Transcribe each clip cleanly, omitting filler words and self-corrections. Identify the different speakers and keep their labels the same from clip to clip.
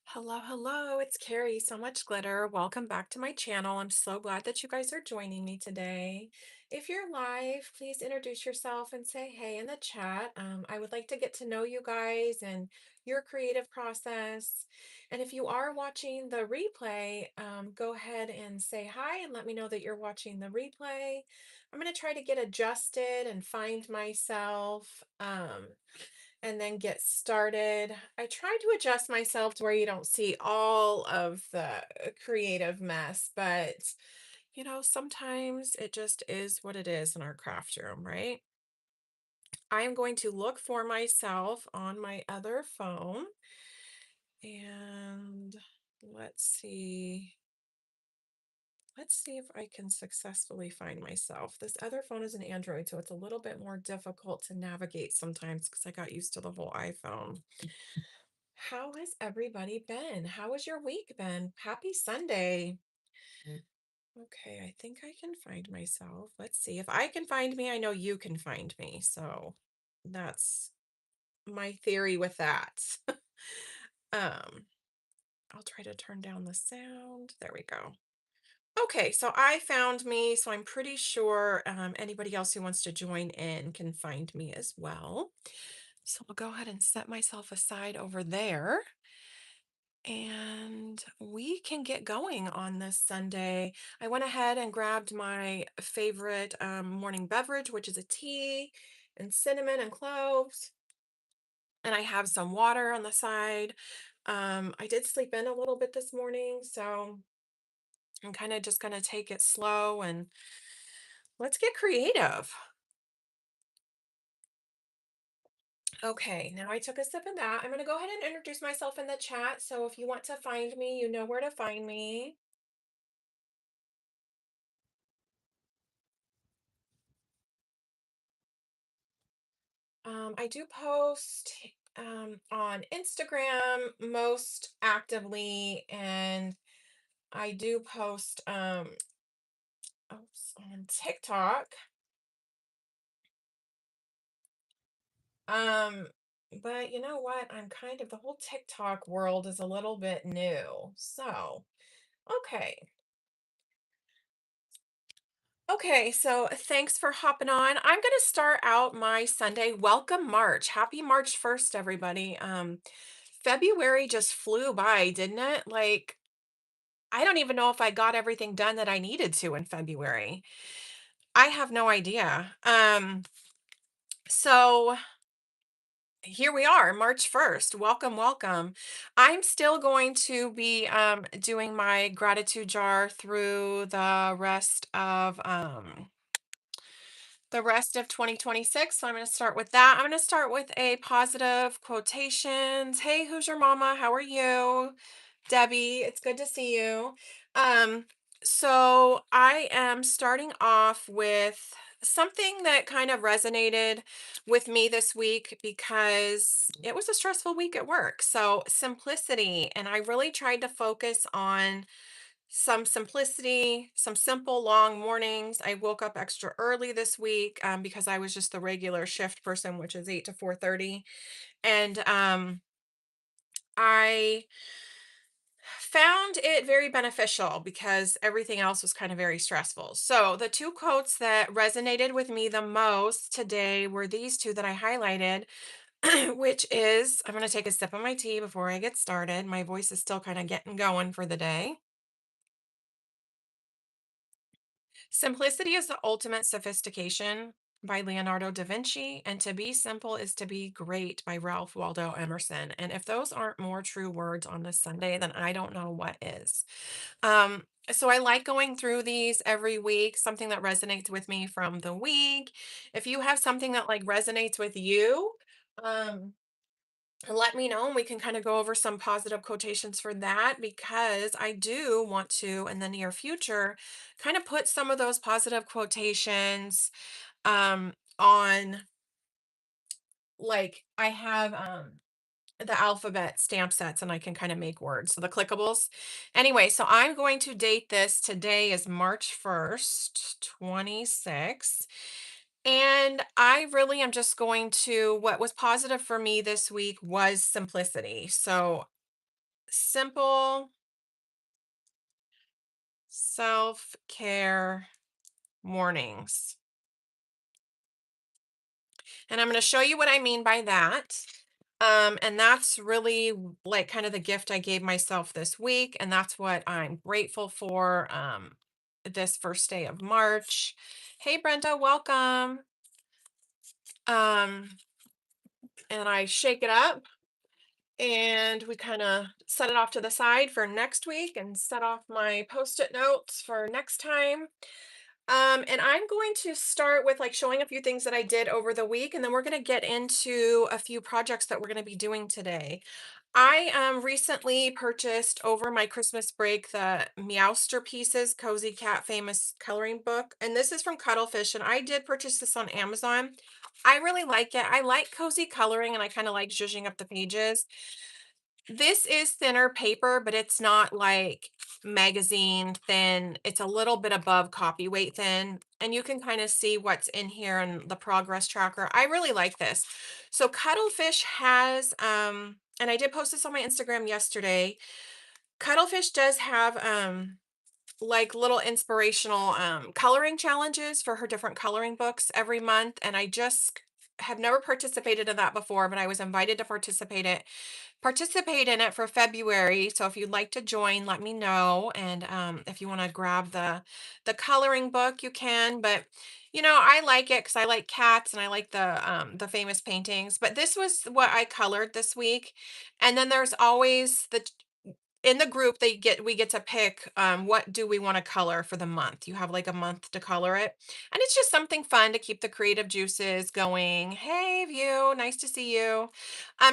Speaker 1: Hello, hello. It's Carrie. So much glitter. Welcome back to my channel. I'm so glad that you guys are joining me today. If you're live, please introduce yourself and say hey in the chat. I would like to get to know you guys and your creative process. And if you are watching the replay, go ahead and say hi and let me know that you're watching the replay. I'm going to try to get adjusted and find myself. And then get started. I try to adjust myself to where you don't see all of the creative mess, but sometimes it just is what it is in our craft room, right? I am going to look for myself on my other phone and let's see. Let's see if I can successfully find myself. This other phone is an Android, so it's a little bit more difficult to navigate sometimes because I got used to the whole iPhone. How has everybody been? How has your week been? Happy Sunday. Okay, I think I can find myself. Let's see. If I can find me, I know you can find me. So that's my theory with that. um, I'll try to turn down the sound. There we go. Okay, so I found me, so I'm pretty sure anybody else who wants to join in can find me as well. So I'll go ahead and set myself aside over there. And we can get going on this Sunday. I went ahead and grabbed my favorite morning beverage, which is a tea and cinnamon and cloves. And I have some water on the side. I did sleep in a little bit this morning, so I'm kind of just going to take it slow and let's get creative. Okay, now I took a sip of that. I'm going to go ahead and introduce myself in the chat. So if you want to find me, you know where to find me. I do post on Instagram most actively, and I do post on TikTok. Um, but you know what? I'm kind of the whole TikTok world is a little bit new. So, okay. Okay, so thanks for hopping on. I'm going to start out my Sunday. Welcome March. Happy March 1st, everybody. February just flew by, didn't it? Like, I don't even know if I got everything done that I needed to in February. I have no idea. So here we are, March 1st. Welcome, welcome. I'm still going to be doing my gratitude jar through the rest of 2026. So I'm going to start with that. I'm going to start with a positive quotations. Hey, who's your mama? How are you? Debbie, it's good to see you. Um, so I am starting off with something that kind of resonated with me this week because it was a stressful week at work. So simplicity, and I really tried to focus on some simplicity, some simple long mornings. I woke up extra early this week because I was just the regular shift person, which is 8 to 4:30, and I found it very beneficial because everything else was kind of very stressful. So, the two quotes that resonated with me the most today were these two that I highlighted, which is I'm going to take a sip of my tea before I get started. My voice is still kind of getting going for the day. Simplicity is the ultimate sophistication by Leonardo da Vinci, and to be simple is to be great by Ralph Waldo Emerson. And if those aren't more true words on this Sunday, then I don't know what is. So I like going through these every week, something that resonates with me from the week. If you have something that like resonates with you, um, let me know and we can kind of go over some positive quotations for that because I do want to in the near future kind of put some of those positive quotations on, like I have the alphabet stamp sets and I can kind of make words. So the clickables. Anyway, so I'm going to date this. Today is March 1st, 26. And I really am just going to, what was positive for me this week was simplicity. So simple self-care mornings. And I'm going to show you what I mean by that. And that's really like kind of the gift I gave myself this week. And that's what I'm grateful for this first day of March. Hey, Brenda, welcome. Um, and I shake it up and we kind of set it off to the side for next week and set off my post-it notes for next time. And I'm going to start with like showing a few things that I did over the week, and then we're going to get into a few projects that we're going to be doing today. I recently purchased over my Christmas break the Meowster Pieces Cozy Cat Famous Coloring Book, and this is from Cuttlefish, and I did purchase this on Amazon. I really like it. I like cozy coloring, and I kind of like zhuzhing up the pages. This is thinner paper, but it's not like magazine thin. It's a little bit above copy weight thin, and you can kind of see what's in here and the progress tracker. I really like this. So Cuttlefish has, and I did post this on my Instagram yesterday. Cuttlefish does have like little inspirational coloring challenges for her different coloring books every month, and I just have never participated in that before, but I was invited to participate in it for February. So if you'd like to join, let me know. And if you want to grab the coloring book, you can. But I like it because I like cats and I like the famous paintings. But this was what I colored this week. And then there's always the in the group we get to pick what do we want to color for the month. You have like a month to color it, and it's just something fun to keep the creative juices going. Hey view, nice to see you.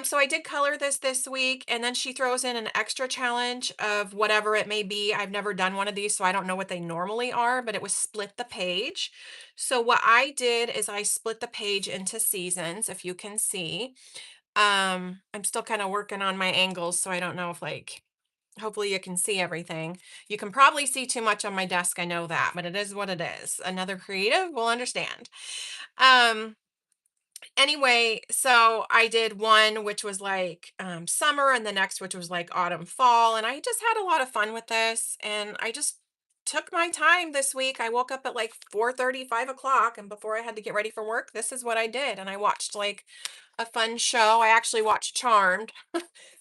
Speaker 1: So I did color this week, and then she throws in an extra challenge of whatever it may be. I've never done one of these, so I don't know what they normally are, but it was split the page. So what I did is I split the page into seasons, if you can see. I'm still kind of working on my angles, so I don't know if like hopefully you can see everything. You can probably see too much on my desk, I know that, but it is what it is. Another creative will understand. Um, anyway, so I did one which was like summer, and the next which was like autumn, fall, and I just had a lot of fun with this, and I just took my time this week. I woke up at like 4:30, 5 o'clock, and before I had to get ready for work, this is what I did. And I watched like a fun show. I actually watched Charmed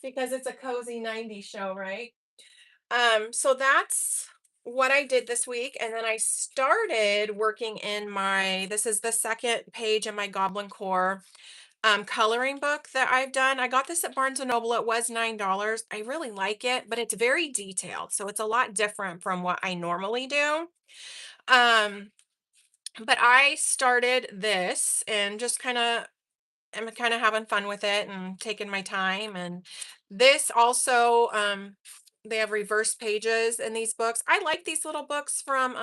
Speaker 1: because it's a cozy 90s show, right? So that's what I did this week. And then I started working in this is the second page in my Goblin Core coloring book that I've done. I got this at Barnes and Noble. It was $9. I really like it, but it's very detailed. So it's a lot different from what I normally do. Um, but I started this and just I'm kind of having fun with it and taking my time. And this also, they have reverse pages in these books. I like these little books from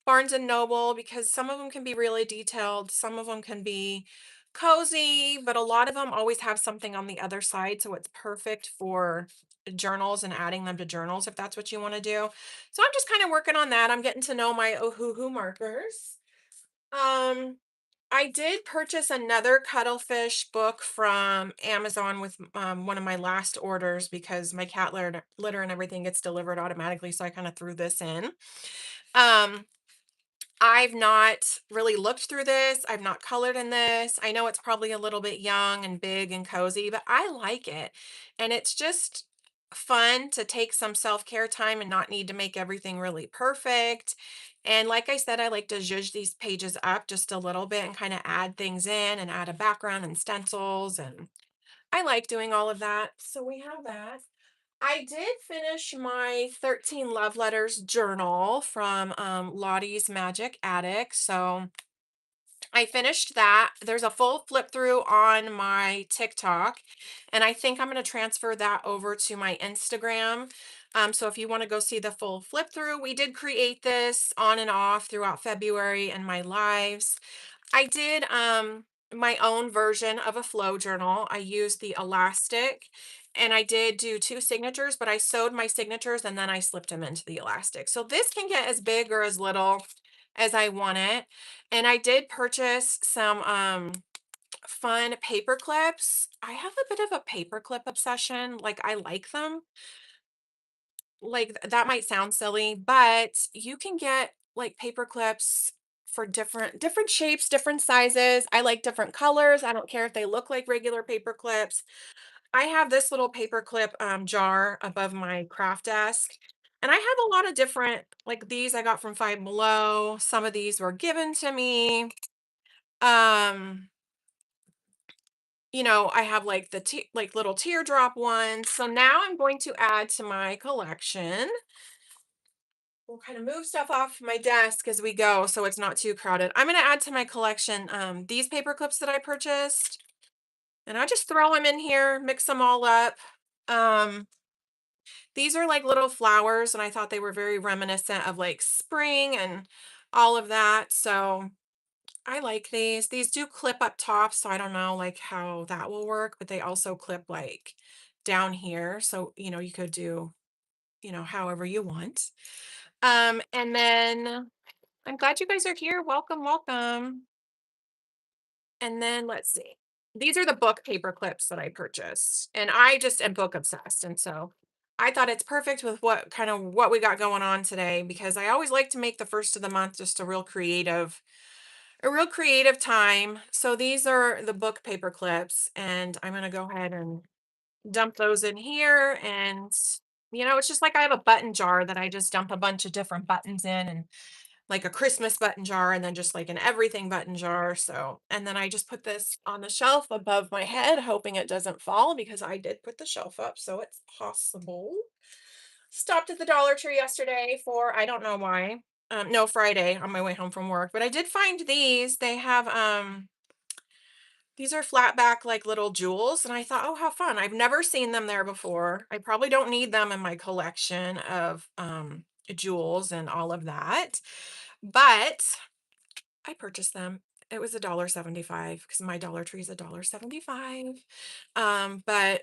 Speaker 1: Barnes and Noble because some of them can be really detailed, some of them can be cozy, but a lot of them always have something on the other side. So it's perfect for journals and adding them to journals if that's what you want to do. So I'm just kind of working on that. I'm getting to know my Ohuhu markers. Um, I did purchase another cuttlefish book from Amazon with one of my last orders because my cat litter and everything gets delivered automatically. So I kind of threw this in. Um, I've not really looked through this. I've not colored in this. I know it's probably a little bit young and big and cozy, but I like it. And it's just fun to take some self-care time and not need to make everything really perfect. And like I said, I like to zhuzh these pages up just a little bit and kind of add things in and add a background and stencils. And I like doing all of that. So we have that. I did finish my 13 Love Letters journal from Lottie's Magic Attic. So I finished that. There's a full flip through on my TikTok, and I think I'm going to transfer that over to my Instagram. So if you want to go see the full flip through, we did create this on and off throughout February and my lives. I did my own version of a flow journal. I used the elastic and I did do two signatures, but I sewed my signatures and then I slipped them into the elastic. So this can get as big or as little as I want it. And I did purchase some fun paper clips. I have a bit of a paperclip obsession. Like I like them. Like that might sound silly, but you can get like paper clips for different shapes, different sizes. I like different colors. I don't care if they look like regular paper clips. I have this little paperclip jar above my craft desk. And I have a lot of different, like these I got from Five Below. Some of these were given to me. Um, I have like like little teardrop ones. So now I'm going to add to my collection. We'll kind of move stuff off my desk as we go so it's not too crowded. I'm going to add to my collection these paper clips that I purchased. And I just throw them in here, mix them all up. Um, these are like little flowers, and I thought they were very reminiscent of like spring and all of that. So I like these. These do clip up top, so I don't know like how that will work, but they also clip like down here. So, you could do, however you want. And then I'm glad you guys are here. Welcome, welcome. And then let's see. These are the book paper clips that I purchased. And I just am book obsessed. And so I thought it's perfect with what we got going on today because I always like to make the first of the month just a real creative time. So these are the book paper clips and I'm going to go ahead and dump those in here and it's just like I have a button jar that I just dump a bunch of different buttons in and like a Christmas button jar and then just like an everything button jar. So, and then I just put this on the shelf above my head, hoping it doesn't fall because I did put the shelf up. So it's possible. Stopped at the Dollar Tree yesterday for, I don't know why. No, Friday on my way home from work, but I did find these. These are flat back like little jewels. And I thought, oh, how fun. I've never seen them there before. I probably don't need them in my collection of jewels and all of that. But I purchased them. It was $1.75 because my Dollar Tree is $1.75. But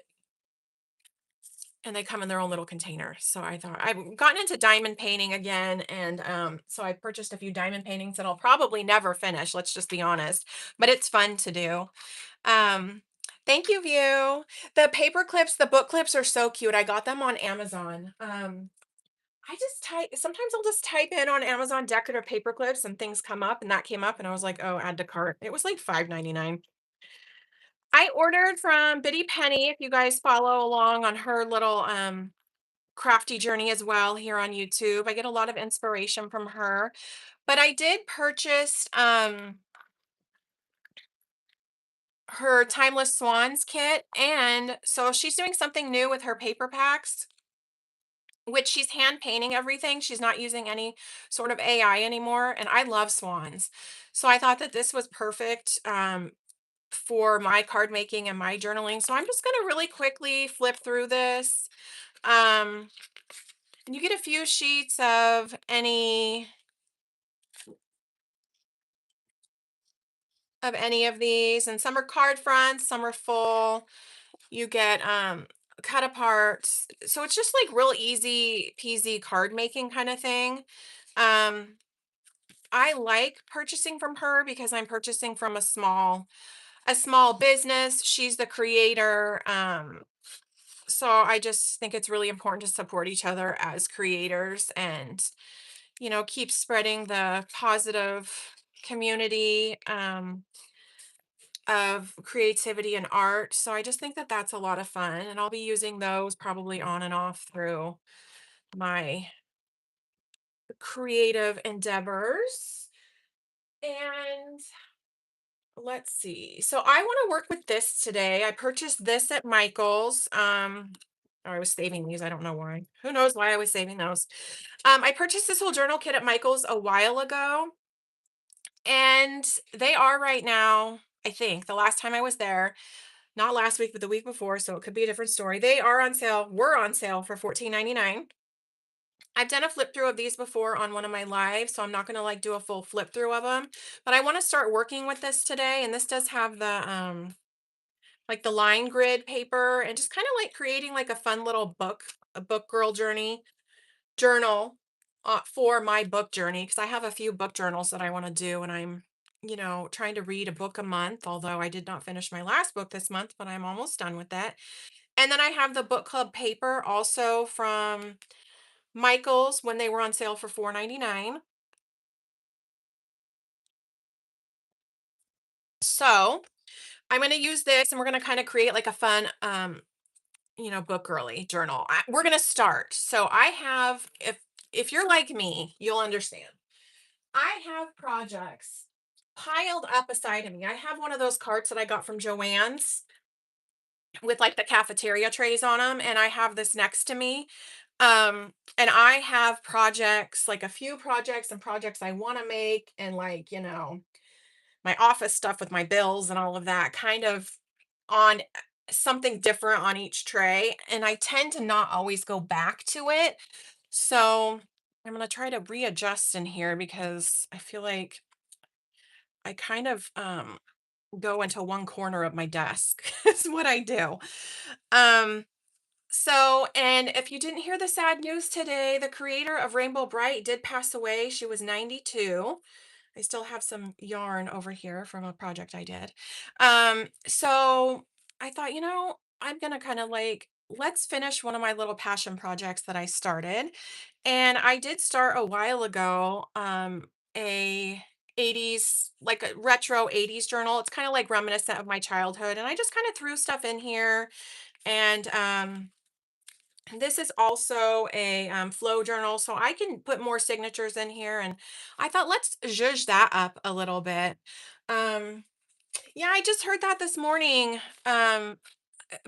Speaker 1: and they come in their own little container. So I thought I've gotten into diamond painting again, and so I purchased a few diamond paintings that I'll probably never finish. Let's just be honest, but it's fun to do. Um, Thank you, View. The paper clips, the book clips are so cute. I got them on Amazon. I just sometimes I'll just type in on Amazon decorative paper clips and things come up and that came up and I was like, oh, add to cart. It was like 5.99. I ordered from Biddy Penny if you guys follow along on her little crafty journey as well here on YouTube. I get a lot of inspiration from her. But I did purchase her Timeless Swans kit and so she's doing something new with her paper packs which she's hand painting everything. She's not using any sort of AI anymore. And I love swans. So I thought that this was perfect for my card making and my journaling. So I'm just going to really quickly flip through this. And you get a few sheets of any of these. And some are card fronts, some are full. You get cut apart. So it's just like real easy peasy card making kind of thing. Um, I like purchasing from her because I'm purchasing from a small business. She's the creator. So I just think it's really important to support each other as creators and keep spreading the positive community of creativity and art. So I just think that that's a lot of fun and I'll be using those probably on and off through my creative endeavors. And let's see. So I want to work with this today. I purchased this at Michael's. Oh, I was saving these. I don't know why. Who knows why I was saving those. I purchased this whole journal kit at Michael's a while ago, and they are right now, I think, the last time I was there, not last week, but the week before, so it could be a different story. They are on sale, were on sale for 14.99. I've done a flip through of these before on one of my lives, so I'm not going to like do a full flip through of them, but I want to start working with this today. And this does have the like the line grid paper and just kind of like creating like a fun little a book girl journal for my book journey because I have a few book journals that I want to do and I'm trying to read a book a month, although I did not finish my last book this month, but I'm almost done with that. And then I have the book club paper also from Michael's when they were on sale for 4.99. So I'm going to use this and we're going to kind of create like a fun, book girly journal. We're going to start. So I have, if you're like me, you'll understand. I have projects piled up beside of me. I have one of those carts that I got from Joann's with like the cafeteria trays on them, and I have this next to me. And I have projects, like a few projects and projects I want to make, and like, my office stuff with my bills and all of that kind of on something different on each tray. And I tend to not always go back to it. So I'm going to try to readjust in here because I feel like I kind of go into one corner of my desk is what I do. Um and if you didn't hear the sad news today, the creator of Rainbow Bright did pass away. She was 92. I still have some yarn over here from a project I did. So I thought, I'm gonna kind of like let's finish one of my little passion projects that I started. And I did start a while ago, a 80s, like a retro 80s journal. It's kind of like reminiscent of my childhood. And I just kind of threw stuff in here. And this is also a flow journal, so I can put more signatures in here. And I thought, let's zhuzh that up a little bit. Um, yeah, I just heard that this morning.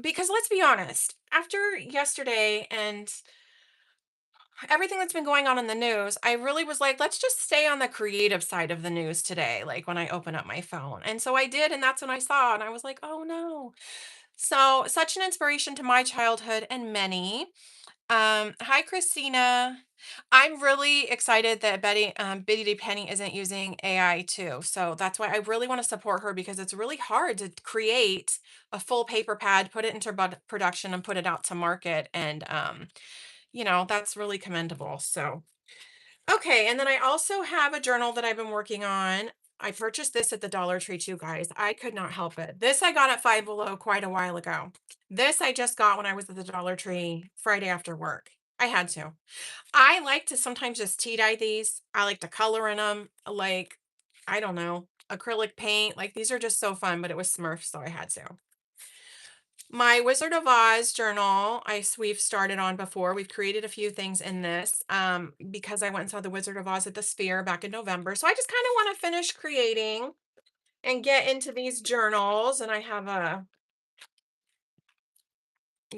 Speaker 1: Because let's be honest, after yesterday and everything that's been going on in the news, I really was like, let's just stay on the creative side of the news today, like when I open up my phone. And so I did, and that's when I saw, and I was like, oh no. So, such an inspiration to my childhood and many. Hi Christina. I'm really excited that Biddy D Penny isn't using AI too. So that's why I really want to support her because it's really hard to create a full paper pad, put it into production and put it out to market. And that's really commendable. So okay, and then I also have a journal that I've been working on. I purchased this at the Dollar Tree too, guys. I could not help it. This I got at Five Below quite a while ago. This I just got when I was at the Dollar Tree Friday after work. I had to. I like to sometimes just tea dye these. I like to color in them, like, I don't know, acrylic paint. Like, these are just so fun, but it was Smurf, so I had to. My Wizard of Oz journal, we've started on before. We've created a few things in this because I went and saw the Wizard of Oz at the Sphere back in November. So I just kind of want to finish creating and get into these journals. And I have a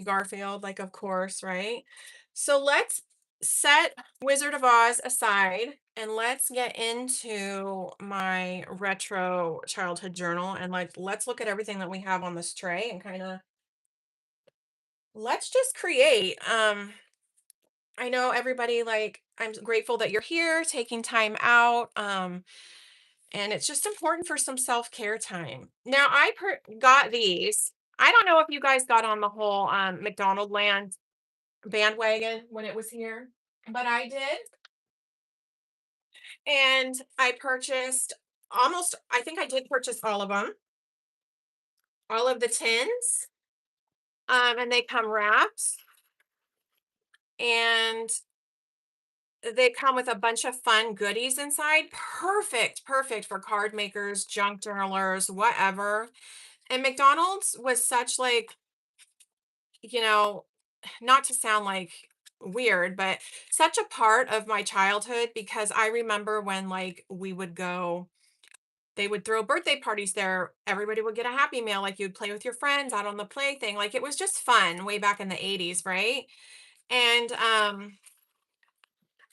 Speaker 1: Garfield, like, of course, right? So let's set Wizard of Oz aside and let's get into my retro childhood journal, and like let's look at everything that we have on this tray and kind of let's just create. I know everybody, like, I'm grateful that you're here taking time out. And it's just important for some self-care time. Now, got these. I don't know if you guys got on the whole McDonald Land bandwagon when it was here, but I did. And I purchased I think I did purchase all of them, all of the tins. And they come wrapped, and they come with a bunch of fun goodies inside. Perfect, perfect for card makers, junk journalers, whatever. And McDonald's was such like, you know, not to sound like weird, but such a part of my childhood because I remember when like we would go, they would throw birthday parties there. Everybody would get a Happy Meal, like you'd play with your friends out on the play thing. Like it was just fun way back in the 80s, right? And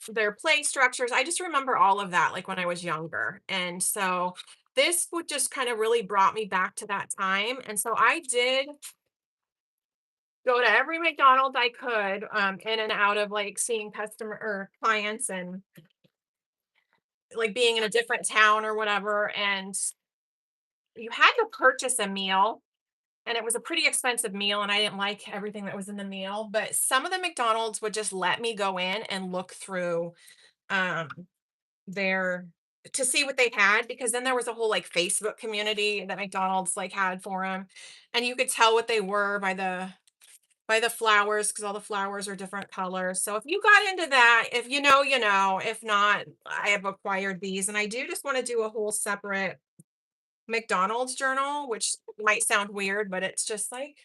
Speaker 1: their play structures. I just remember all of that, like when I was younger. And so this would just kind of really brought me back to that time. And so I did go to every McDonald's I could, in and out of like seeing customer or clients and like being in a different town or whatever. And you had to purchase a meal, and it was a pretty expensive meal. And I didn't like everything that was in the meal, but some of the McDonald's would just let me go in and look through um their to see what they had, because then there was a whole like Facebook community that McDonald's like had for them, and you could tell what they were by the flowers, because all the flowers are different colors. So if you got into that, if you know, you know. If not, I have acquired these, and I do just want to do a whole separate McDonald's journal, which might sound weird, but it's just like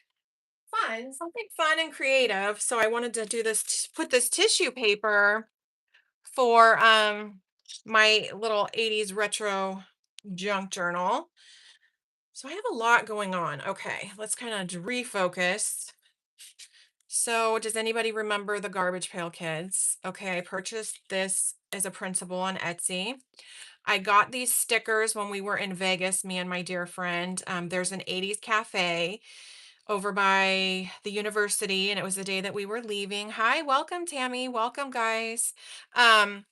Speaker 1: fun, something fun and creative. So I wanted to do this, put this tissue paper for my little 80s retro junk journal. So I have a lot going on. Okay, let's kind of refocus. So, does anybody remember the Garbage Pail Kids? Okay, I purchased this as a principal on Etsy. I got these stickers when we were in Vegas, me and my dear friend. There's an 80s cafe over by the university, and it was the day that we were leaving. Hi, welcome, Tammy. Welcome, guys. Um,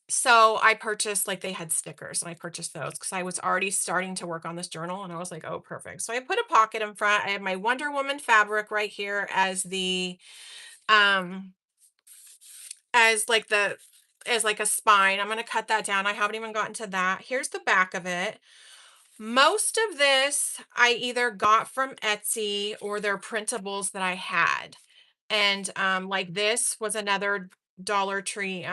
Speaker 1: so I purchased, like, they had stickers, and I purchased those because I was already starting to work on this journal, and I was like, oh, perfect. So I put a pocket in front. I have my Wonder Woman fabric right here um as like the as like a spine. I'm gonna cut that down. I haven't even gotten to that. Here's the back of it. Most of this I either got from Etsy or they're printables that I had. And like this was another Dollar Tree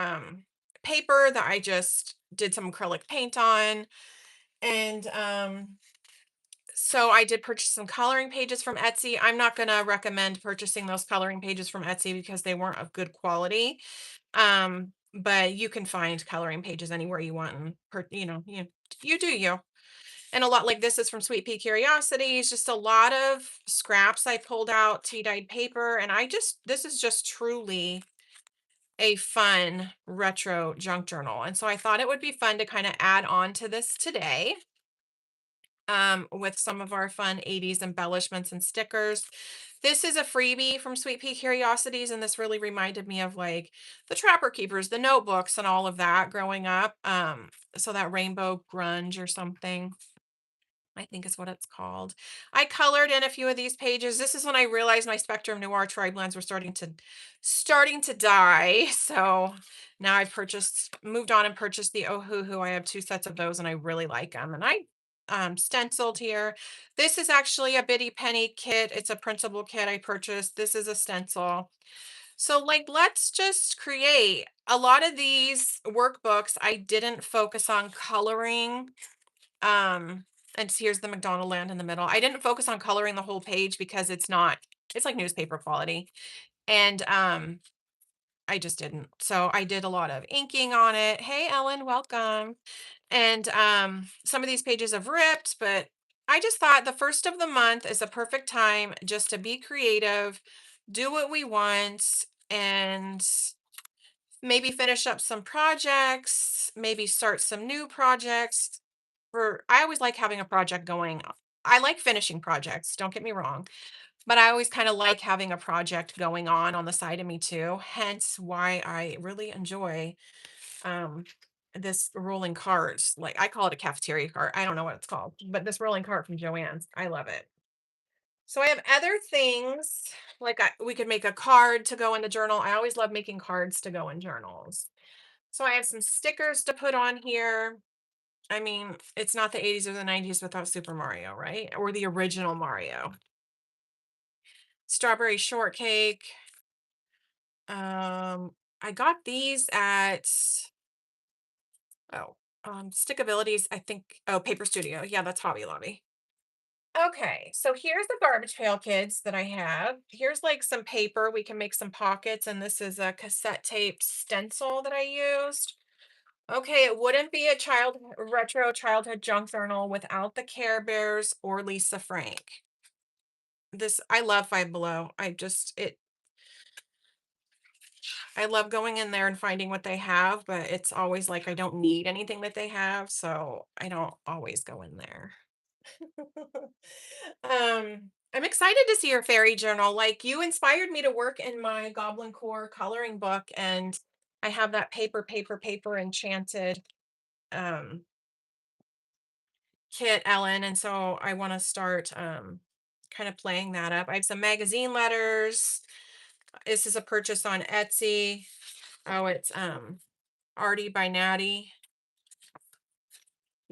Speaker 1: paper that I just did some acrylic paint on. And so I did purchase some coloring pages from Etsy. I'm not gonna recommend purchasing those coloring pages from Etsy because they weren't of good quality. But you can find coloring pages anywhere you want, and you do you. And a lot like this is from Sweet Pea Curiosities, just a lot of scraps I pulled out, tea-dyed paper, and this is just truly a fun retro junk journal. And so I thought it would be fun to kind of add on to this today, with some of our fun 80s embellishments and stickers. This is a freebie from Sweet Pea Curiosities, and this really reminded me of like the Trapper Keepers, the notebooks, and all of that growing up. So that rainbow grunge or something, I think is what it's called. I colored in a few of these pages. This is when I realized my Spectrum Noir tri blends were starting to die. So now I've moved on and purchased the Ohuhu. I have two sets of those, and I really like them. And I stenciled here. This is actually a Bitty Penny kit. It's a printable kit I purchased. This is a stencil. So, like, let's just create a lot of these workbooks. I didn't focus on coloring, and here's the McDonald land in the middle. I didn't focus on coloring the whole page because it's like newspaper quality. And I just didn't. So I did a lot of inking on it. Hey Ellen, welcome. And some of these pages have ripped, but I just thought the first of the month is a perfect time just to be creative, do what we want, and maybe finish up some projects, maybe start some new projects. For I always like having a project going. I like finishing projects, don't get me wrong, but I always kind of like having a project going on the side of me too. Hence why I really enjoy um this rolling cart. Like I call it a cafeteria cart. I don't know what it's called, but this rolling cart from Joann's, I love it. So I have other things like we could make a card to go in the journal. I always love making cards to go in journals. So I have some stickers to put on here. I mean, it's not the 80s or the 90s without Super Mario, right? Or the original Mario. Strawberry shortcake. Um, I got these at oh, Stickabilities, I think. Oh, Paper Studio. Yeah, that's Hobby Lobby. Okay, so here's the Garbage Pail Kids that I have. Here's like some paper. We can make some pockets, and this is a cassette tape stencil that I used. Okay, it wouldn't be a retro childhood junk journal without the Care Bears or Lisa Frank. I love Five Below. I love going in there and finding what they have, but it's always like I don't need anything that they have, so I don't always go in there. I'm excited to see your fairy journal. Like you inspired me to work in my Goblin Core coloring book, and I have that paper enchanted um kit, Ellen, and so I want to start kind of playing that up. I have some magazine letters. This is a purchase on Etsy. Oh, it's Artie by Natty.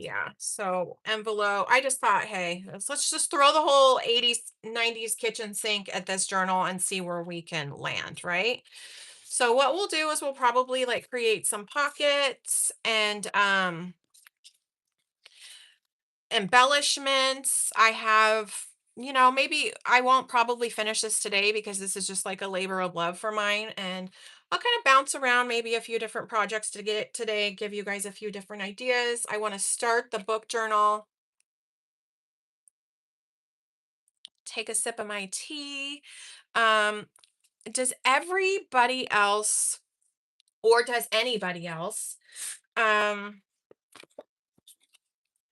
Speaker 1: Yeah. So envelope. I just thought, hey, let's just throw the whole 80s, 90s kitchen sink at this journal and see where we can land, right? So what we'll do is we'll probably like create some pockets and embellishments. I have, maybe I won't probably finish this today because this is just like a labor of love for mine. And I'll kind of bounce around maybe a few different projects to get today, give you guys a few different ideas. I want to start the book journal, take a sip of my tea. Um, does everybody else, or does anybody else, um,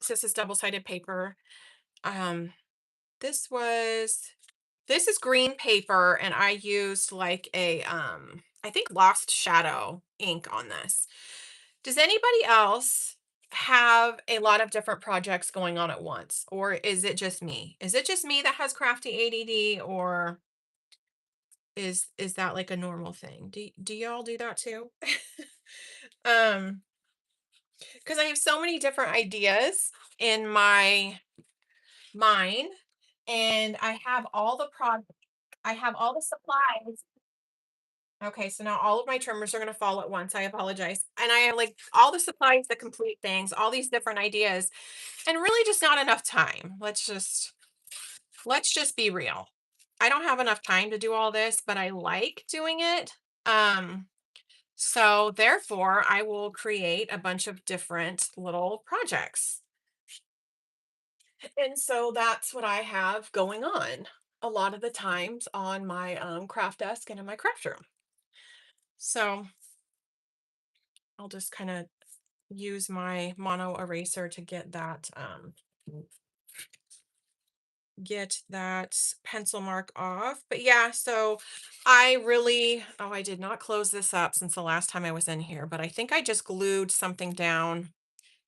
Speaker 1: so this is double-sided paper. Um, This was this is green paper and I used like a I think Lost Shadow ink on this. Does anybody else have a lot of different projects going on at once, or is it just me? Is it just me that has crafty ADD, or is that like a normal thing? Do y'all do that too? um cuz I have so many different ideas in my mind, and I have all the supplies. Okay, so now all of my trimmers are gonna fall at once. I apologize. And I have like all the supplies to complete things, all these different ideas, and really just not enough time. Let's just be real. I don't have enough time to do all this, but I like doing it. Um, so therefore I will create a bunch of different little projects. And so that's what I have going on a lot of the times on my craft desk and in my craft room. So I'll just kind of use my mono eraser to get that pencil mark off. But yeah, so I did not close this up since the last time I was in here, but I think I just glued something down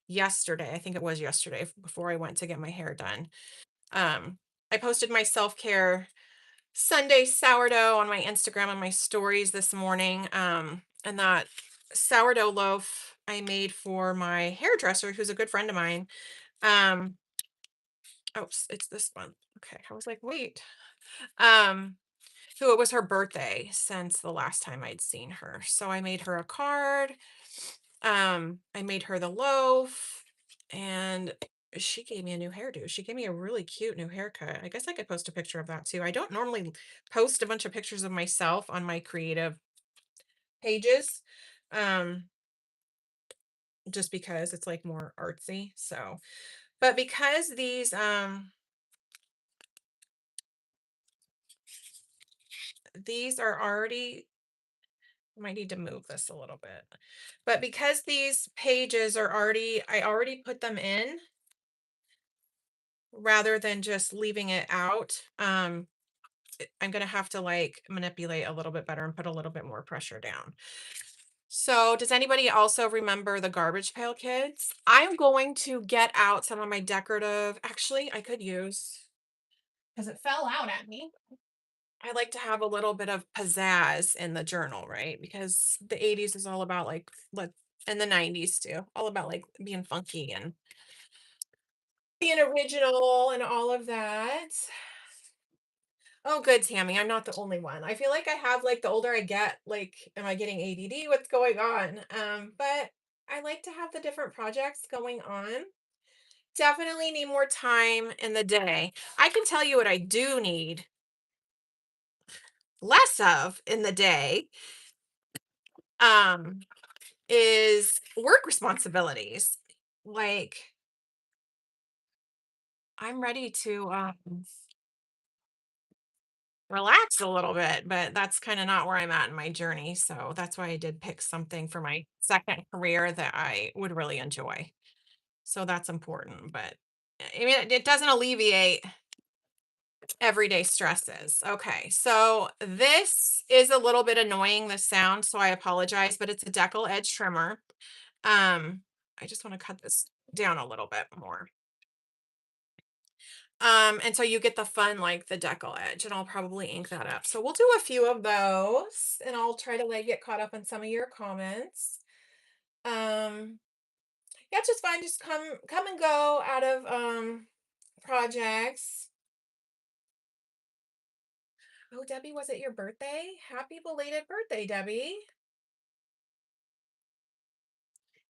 Speaker 1: yesterday. I think it was yesterday before I went to get my hair done. I posted my self-care Sunday sourdough on my Instagram and my stories this morning. And that sourdough loaf I made for my hairdresser, who's a good friend of mine. Um, it's this one. Okay. I was like, wait. Um, so it was her birthday since the last time I'd seen her. So I made her a card. I made her the loaf, and she gave me a new hairdo. She gave me a really cute new haircut. I guess I could post a picture of that too. I don't normally post a bunch of pictures of myself on my creative pages. Um, just because it's like more artsy. So, but because these are already, I might need to move this a little bit. But because these pages are already, I already put them in rather than just leaving it out. I'm gonna have to like manipulate a little bit better and put a little bit more pressure down. So, does anybody also remember the Garbage Pail Kids? I'm going to get out some of my decorative. Actually, I could use, because it fell out at me. I like to have a little bit of pizzazz in the journal, right? Because the 80s is all about like let and the 90s too, all about like being funky and being original and all of that. Oh, good, Tammy. I'm not the only one. I feel like I have like the older I get, like, am I getting ADD? What's going on? But I like to have the different projects going on. Definitely need more time in the day. I can tell you what I do need less of in the day. Um, is work responsibilities. Like, I'm ready to relax a little bit, but that's kind of not where I'm at in my journey. So that's why I did pick something for my second career that I would really enjoy. So that's important. But I mean, it doesn't alleviate everyday stresses. Okay. So this is a little bit annoying, the sound. So I apologize, but it's a decal edge trimmer. I just want to cut this down a little bit more. And so you get the fun, like the decal edge, and I'll probably ink that up. So we'll do a few of those, and I'll try to like get caught up on some of your comments. Um, Yeah, it's just fine. Just come and go out of projects. Oh, Debbie, was it your birthday? Happy belated birthday, Debbie.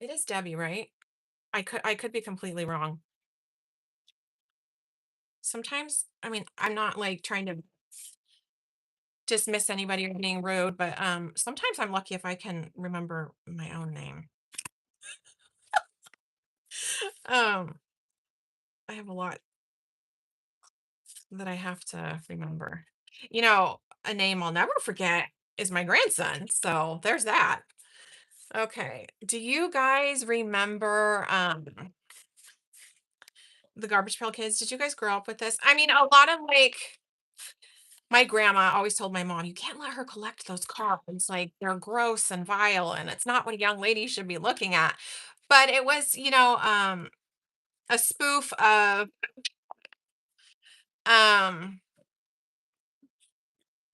Speaker 1: It is Debbie, right? I could be completely wrong. Sometimes, I mean, I'm not like trying to dismiss anybody or being rude, but sometimes I'm lucky if I can remember my own name. Um I have a lot that I have to remember. A name I'll never forget is my grandson. So there's that. Okay. Do you guys remember the Garbage Pail Kids? Did you guys grow up with this? I mean, a lot of like my grandma always told my mom, you can't let her collect those cards. Like they're gross and vile, and it's not what a young lady should be looking at. But it was, a spoof of um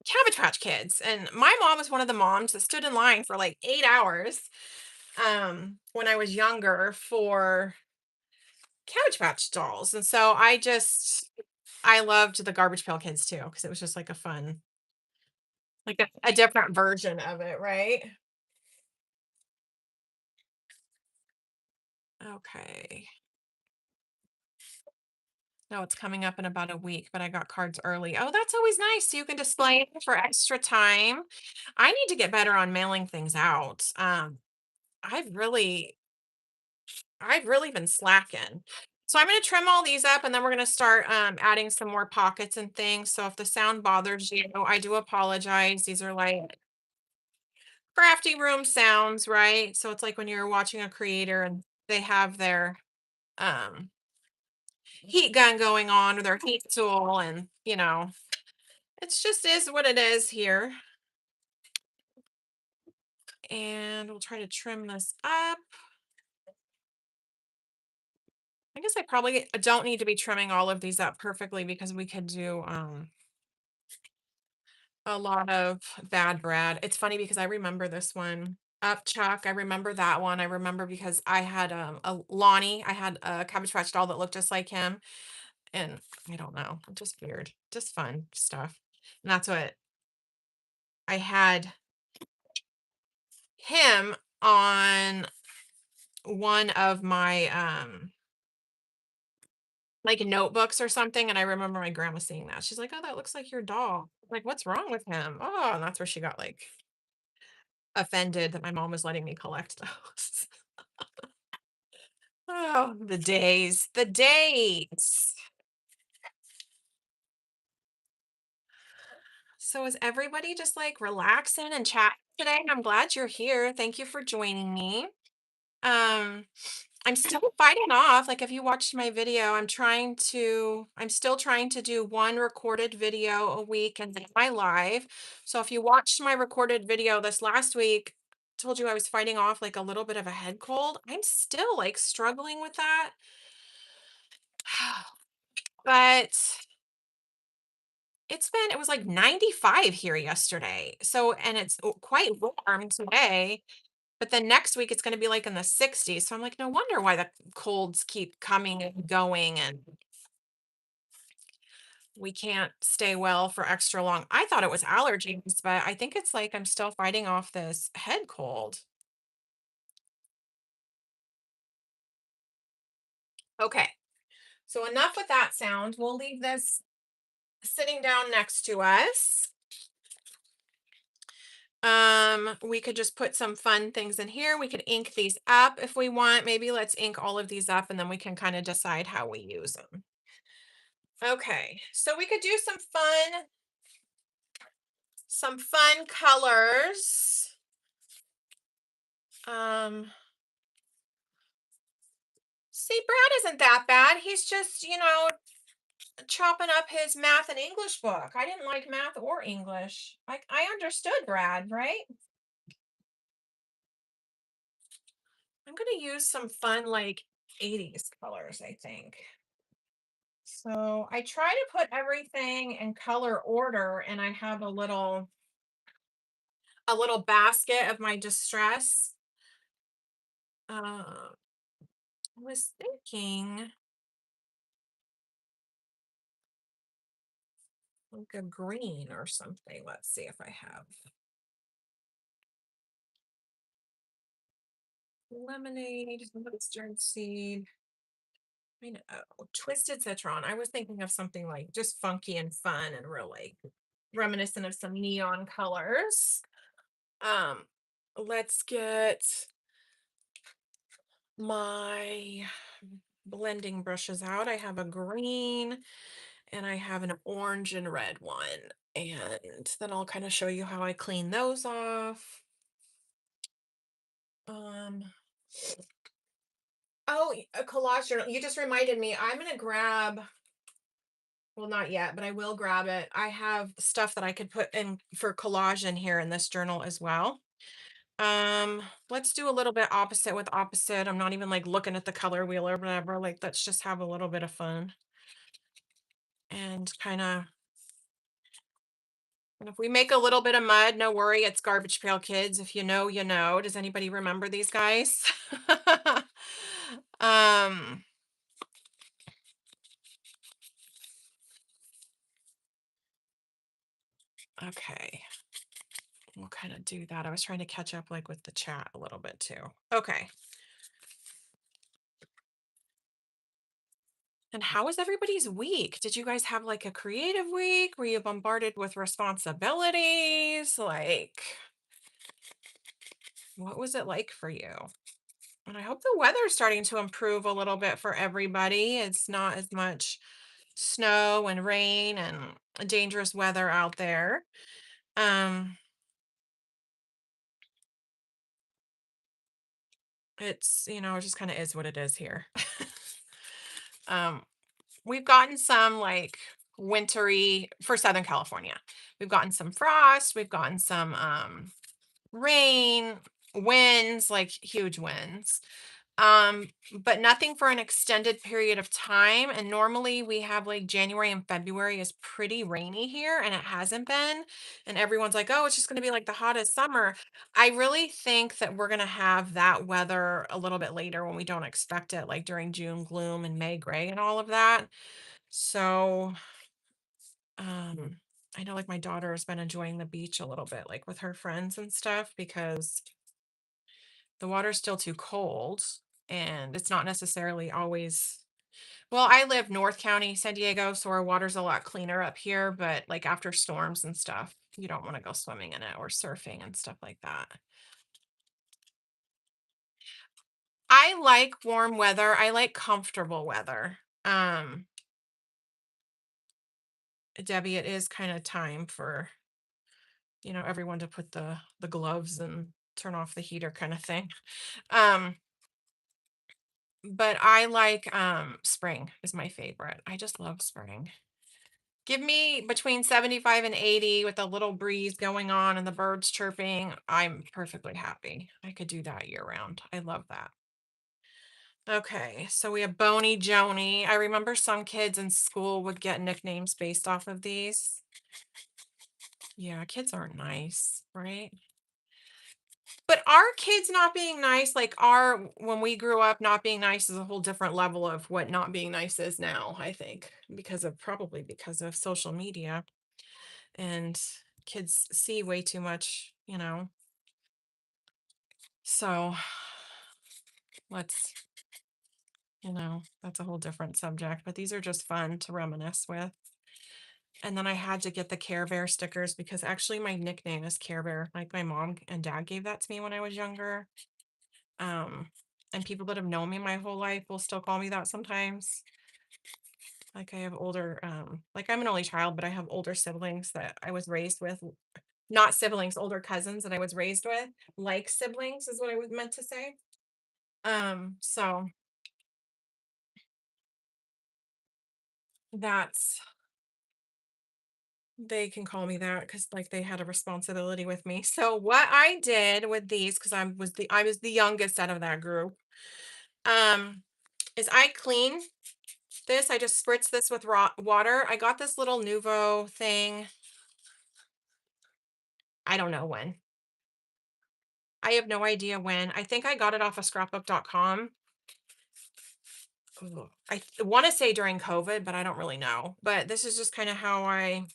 Speaker 1: Cabbage Patch Kids. And my mom was one of the moms that stood in line for like 8 hours when I was younger for Cabbage Patch dolls. And so I loved the Garbage Pail Kids too, because it was just like a fun, like a different version of it, right? Okay. No, it's coming up in about a week, but I got cards early. Oh, that's always nice. So you can display it for extra time. I need to get better on mailing things out. I've really I've really been slacking. So I'm going to trim all these up and then we're going to start adding some more pockets and things. So if the sound bothers you, I do apologize. These are like crafty room sounds, right? So it's like when you're watching a creator and they have their um, heat gun going on or their heat tool, and it's just is what it is here. And we'll try to trim this up. I guess I probably don't need to be trimming all of these up perfectly because we could do a lot of Bad Brad. It's funny because I remember this one. Up Chuck, I remember that one. I remember because I had a Lonnie. I had a Cabbage Patch doll that looked just like him, and I don't know, just weird, just fun stuff. And that's what I had him on one of my like notebooks or something. And I remember my grandma seeing that. She's like, "Oh, that looks like your doll." Like, what's wrong with him? Oh, and that's where she got like offended that my mom was letting me collect those. Oh, the days, the days. So is everybody just like relaxing and chatting today? I'm glad you're here. Thank you for joining me. Um, I'm still fighting off. Like if you watched my video, I'm still trying to do one recorded video a week and then my live. So if you watched my recorded video this last week, told you I was fighting off like a little bit of a head cold. I'm still like struggling with that. But it was like 95 here yesterday. So, and it's quite warm today, but then next week it's going to be like in the 60s. So I'm like, no wonder why the colds keep coming and going and we can't stay well for extra long. I thought it was allergies, but I think it's like I'm still fighting off this head cold. Okay. So enough with that sound. We'll leave this sitting down next to us. We could just put some fun things in here. We could ink these up if we want. Maybe let's ink all of these up and then we can kind of decide how we use them. Okay, so we could do some fun colors. Um, see, Brad isn't that bad. He's just, chopping up his math and English book. I didn't like math or English. I understood Brad, right? I'm gonna use some fun like 80s colors, I think. So I try to put everything in color order and I have a little basket of my distress. was thinking like a green or something. Let's see if I have lemonade, mustard seed. I know. Twisted citron. I was thinking of something like just funky and fun and real like reminiscent of some neon colors. Um, let's get my blending brushes out. I have a green and I have an orange and red one. And then I'll kind of show you how I clean those off. Um, oh, a collage journal. You just reminded me. I'm gonna grab, well, not yet, but I will grab it. I have stuff that I could put in for collage in here in this journal as well. Let's do a little bit opposite with opposite. I'm not even like looking at the color wheel or whatever. Like, let's just have a little bit of fun and kind of. And if we make a little bit of mud, no worry, it's Garbage Pail Kids. If you know, you know. Does anybody remember these guys? um, okay. We'll kind of do that. I was trying to catch up like with the chat a little bit too. Okay. And how was everybody's week? Did you guys have like a creative week? Were you bombarded with responsibilities? Like, what was it like for you? And I hope the weather's starting to improve a little bit for everybody. It's not as much snow and rain and dangerous weather out there. Um, it's, it just kind of is what it is here. um, we've gotten some like wintry for Southern California. We've gotten some frost, we've gotten some rain, winds, like huge winds. But nothing for an extended period of time. And normally we have like January and February is pretty rainy here, and it hasn't been. And everyone's like, oh, it's just going to be like the hottest summer. I really think that we're going to have that weather a little bit later when we don't expect it, like during June gloom and May gray and all of that. So, um, I know like my daughter has been enjoying the beach a little bit, like with her friends and stuff, because the water's still too cold and it's not necessarily always, well, I live North County, San Diego, so our water's a lot cleaner up here, but like after storms and stuff, you don't want to go swimming in it or surfing and stuff like that. I like warm weather. I like comfortable weather. Um, Debbie, it is kind of time for, everyone to put the gloves and turn off the heater kind of thing. Um, but I like spring is my favorite. I just love spring. Give me between 75 and 80 with a little breeze going on and the birds chirping. I'm perfectly happy. I could do that year round. I love that. Okay, so we have Boney Joni. I remember some kids in school would get nicknames based off of these. Yeah, kids aren't nice, right? But our kids not being nice, like our when we grew up, not being nice is a whole different level of what not being nice is now, I think, probably because of social media. And kids see way too much. So let's, that's a whole different subject, but these are just fun to reminisce with. And then I had to get the Care Bear stickers because actually my nickname is Care Bear. Like my mom and dad gave that to me when I was younger. Um, and people that have known me my whole life will still call me that sometimes. Like I have like I'm an only child, but I have older siblings that I was raised with, not siblings, older cousins that I was raised with, like siblings is what I was meant to say. So that's they can call me that because like they had a responsibility with me. So what I did with these, because I was the youngest out of that group, um, is I clean this. I just spritz this with raw water. I got this little Nuvo thing. I don't know when. I have no idea when. I think I got it off of scrapbook.com. ugh, I want to say during COVID, but I don't really know. But this is just kind of how I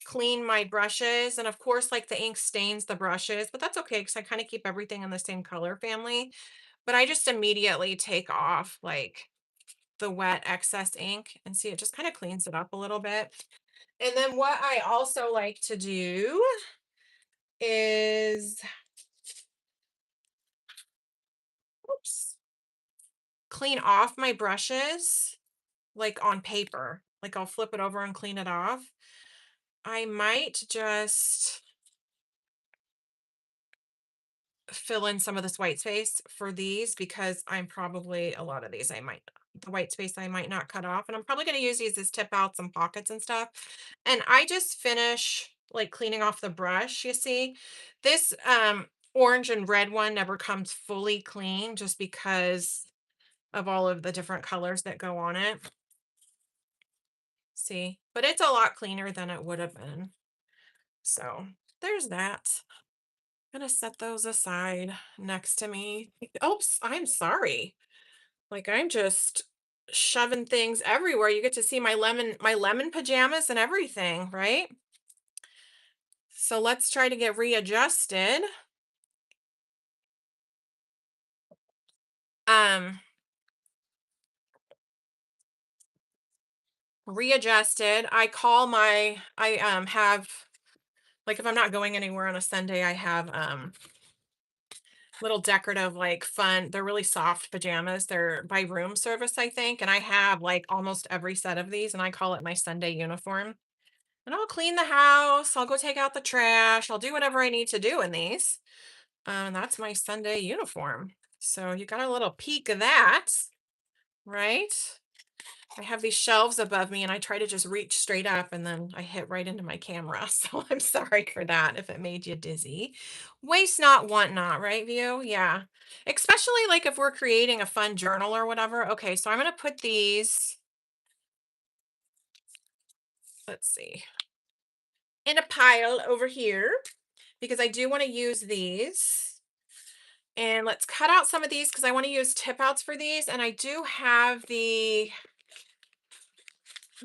Speaker 1: clean my brushes. And of course, like the ink stains the brushes, but that's okay because I kind of keep everything in the same color family. But I just immediately take off like the wet excess ink and see it just kind of cleans it up a little bit. And then what I also like to do is, oops, clean off my brushes like on paper. Like I'll flip it over and clean it off. I might just fill in some of this white space for these because I'm probably a lot of these I might the white space I might not cut off, and I'm probably going to use these as tip outs and pockets and stuff. And I just finish like cleaning off the brush, you see. This orange and red one never comes fully clean just because of all of the different colors that go on it. See, but it's a lot cleaner than it would have been. So there's that. Gonna set those aside next to me. Oops, I'm sorry. Like I'm just shoving things everywhere. You get to see my lemon pajamas and everything, right? So let's try to get readjusted. Um, readjusted. I have like if I'm not going anywhere on a Sunday, I have little decorative, like fun. They're really soft pajamas. They're by room service, I think. And I have like almost every set of these, and I call it my Sunday uniform. And I'll clean the house. I'll go take out the trash. I'll do whatever I need to do in these. That's my Sunday uniform. So you got a little peek of that, right? I have these shelves above me and I try to just reach straight up and then I hit right into my camera. So I'm sorry for that if it made you dizzy. Waste not, want not, right, View? Yeah. Especially like if we're creating a fun journal or whatever. Okay, so I'm going to put these, let's see, in a pile over here because I do want to use these. And let's cut out some of these because I want to use tip outs for these. And I do have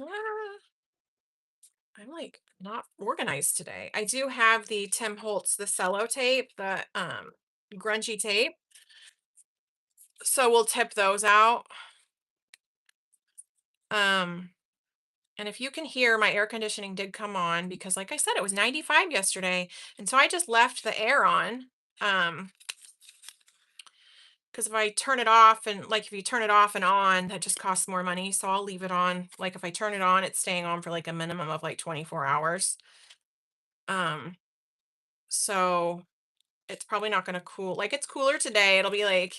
Speaker 1: ah, I'm like not organized today. I do have the Tim Holtz, the cello tape, the grungy tape. So we'll tip those out. Um, and if you can hear, my air conditioning did come on because like I said, it was 95 yesterday. And so I just left the air on. Um, because if I turn it off and like if you turn it off and on, that just costs more money. So I'll leave it on. Like if I turn it on, it's staying on for like a minimum of like 24 hours. Um, so it's probably not gonna cool. Like it's cooler today. It'll be like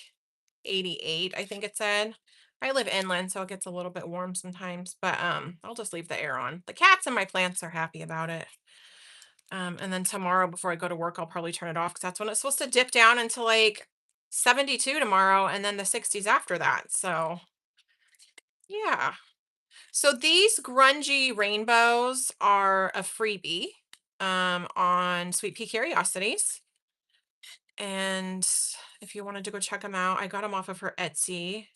Speaker 1: 88, I think it said. I live inland, so it gets a little bit warm sometimes, but I'll just leave the air on. The cats and my plants are happy about it. And then tomorrow before I go to work, I'll probably turn it off because that's when it's supposed to dip down into like 72 tomorrow and then the 60s after that. So yeah. So these grungy rainbows are a freebie on Sweet Pea Curiosities. And if you wanted to go check them out, I got them off of her Etsy.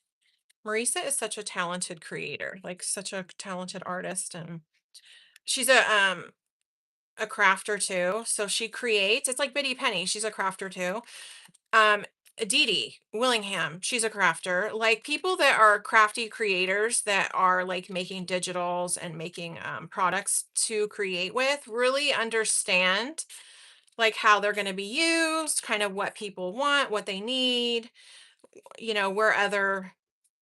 Speaker 1: Marisa is such a talented creator, like such a talented artist, and she's a crafter too. So she creates. It's like Biddy Penny. She's a crafter too. Um, Dee Dee Willingham. She's a crafter. Like people that are crafty creators that are like making digitals and making products to create with really understand like how they're going to be used, kind of what people want, what they need, where other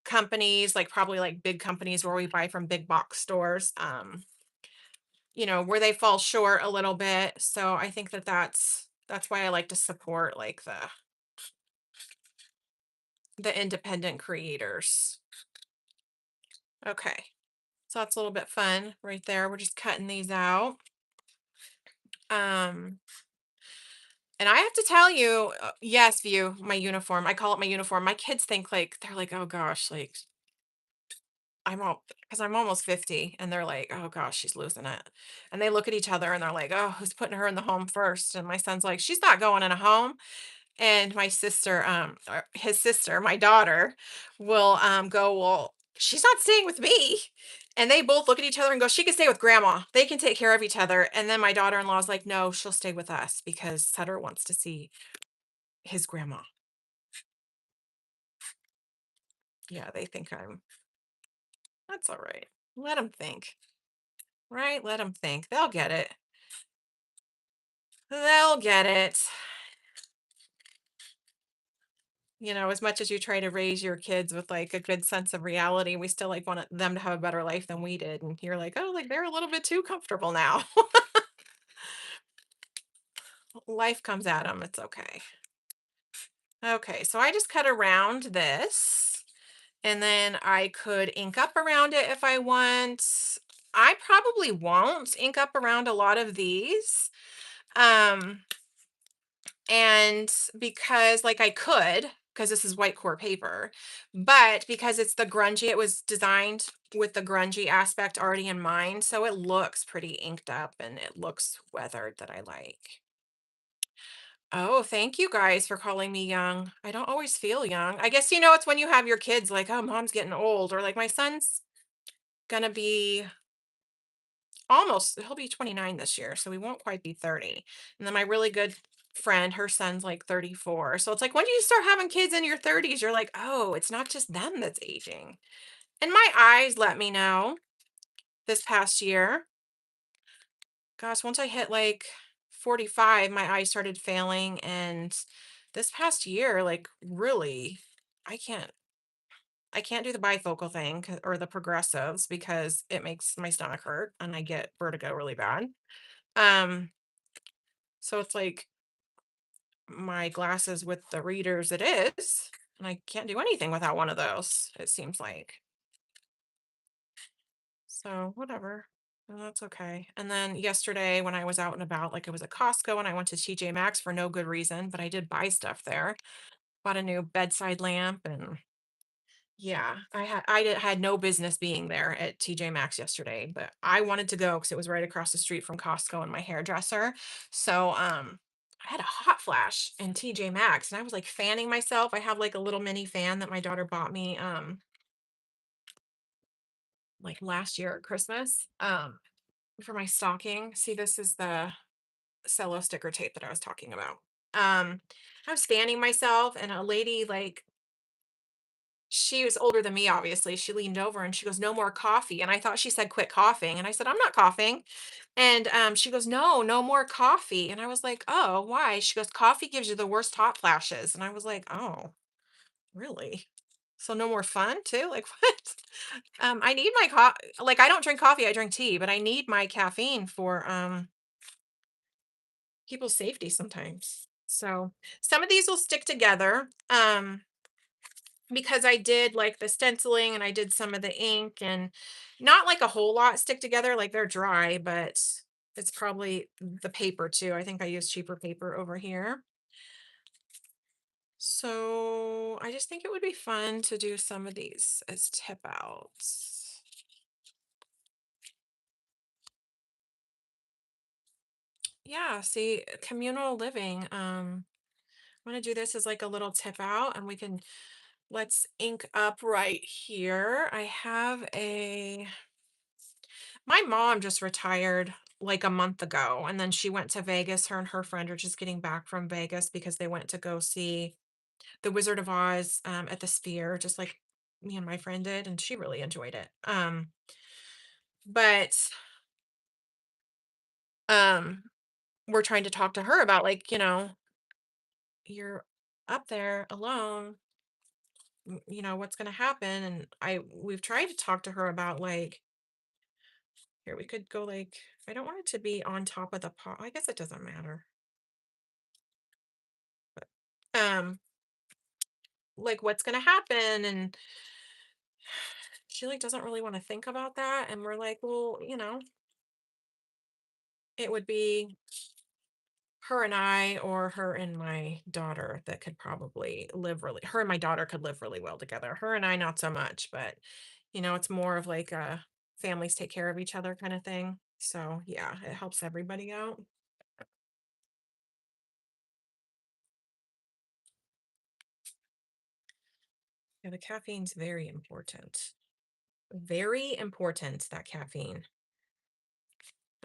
Speaker 1: companies, like probably like big companies where we buy from big box stores, where they fall short a little bit. So I think that that's why I like to support like the independent creators. Okay. So that's a little bit fun right there. We're just cutting these out. Um and I have to tell you, yes, View, my uniform. I call it my uniform. My kids think like they're like, "Oh gosh, like I'm all because I'm almost 50 and they're like, "Oh gosh, she's losing it." And they look at each other and they're like, "Oh, who's putting her in the home first?" And my son's like, "She's not going in a home." And my sister, or his sister, my daughter, will go, "Well, she's not staying with me. And they both look at each other and go, she can stay with grandma. They can take care of each other. And then my daughter-in-law is like, no, she'll stay with us because Sutter wants to see his grandma. Yeah, they think that's all right. Let them think, right? Let them think. They'll get it. They'll get it. As much as you try to raise your kids with like a good sense of reality, we still like want them to have a better life than we did. And you're like, oh, like they're a little bit too comfortable now. Life comes at them. It's okay. Okay, so I just cut around this and then I could ink up around it if I want. I probably won't ink up around a lot of these. Um, and because like I could, because this is white core paper, but because it's the grungy, it was designed with the grungy aspect already in mind. So it looks pretty inked up and it looks weathered that I like. Oh, thank you guys for calling me young. I don't always feel young. I guess it's when you have your kids like, oh, mom's getting old, or like my son's gonna be he'll be 29 this year, so we won't quite be 30. And then my really good friend, her son's like 34. So it's like when you start having kids in your 30s, you're like, oh, it's not just them that's aging. And my eyes let me know this past year. Gosh, once I hit like 45, my eyes started failing. And this past year, like really, I can't I can't do the bifocal thing or the progressives because it makes my stomach hurt and I get vertigo really bad. Um, so it's like my glasses with the readers it is, and I can't do anything without one of those, it seems like. So whatever. And that's okay. And then yesterday when I was out and about, like I was at Costco and I went to TJ Maxx for no good reason, but I did buy stuff there. Bought a new bedside lamp and yeah, I had no business being there at TJ Maxx yesterday, but I wanted to go because it was right across the street from Costco and my hairdresser. So I had a hot flash in TJ Maxx and I was like fanning myself. I have like a little mini fan that my daughter bought me like last year at Christmas for my stocking. See, this is the cello sticker tape that I was talking about. I was fanning myself and a lady like she was older than me, obviously. She leaned over and she goes, "No more coffee." And I thought she said, "Quit coughing." And I said, "I'm not coughing." And she goes, "No, no more coffee." And I was like, "Oh, why?" She goes, "Coffee gives you the worst hot flashes." And I was like, "Oh, really?" So no more fun too? Like what? I need my like I don't drink coffee, I drink tea, but I need my caffeine for people's safety sometimes. So some of these will stick together. Because I did like the stenciling and I did some of the ink and not like a whole lot stick together, like they're dry, but it's probably the paper too. I think I used cheaper paper over here. So I just think it would be fun to do some of these as tip outs. Yeah, see, communal living. I'm gonna do this as like a little tip out and let's ink up right here. I have my mom just retired like a month ago, and then she went to Vegas. Her and her friend are just getting back from Vegas because they went to go see The Wizard of Oz at the Sphere, just like me and my friend did, and she really enjoyed it. But um, we're trying to talk to her about like, you're up there alone. What's going to happen? And we've tried to talk to her about like, here we could go like, I don't want it to be on top of the pot. I guess it doesn't matter. Um, like what's going to happen and she like doesn't really want to think about that and we're like well it would be her and I or her and my daughter that could probably live really her and my daughter could live really well together, her and I not so much, but it's more of like a families take care of each other kind of thing, so yeah, it helps everybody out. Yeah, the caffeine's very important. Very important, that caffeine.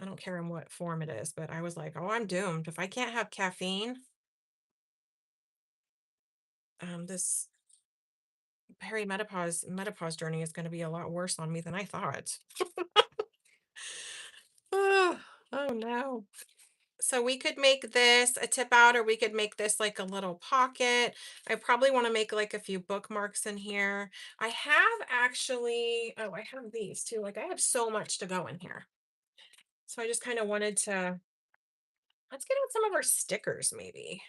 Speaker 1: I don't care in what form it is, but I was like, "Oh, I'm doomed. If I can't have caffeine, this perimenopause journey is gonna be a lot worse on me than I thought." Oh, oh no. So we could make this a tip out, or we could make this like a little pocket. I probably want to make like a few bookmarks in here. I have actually, oh, I have these too. Like I have so much to go in here. So I just kind of wanted to, let's get out some of our stickers maybe.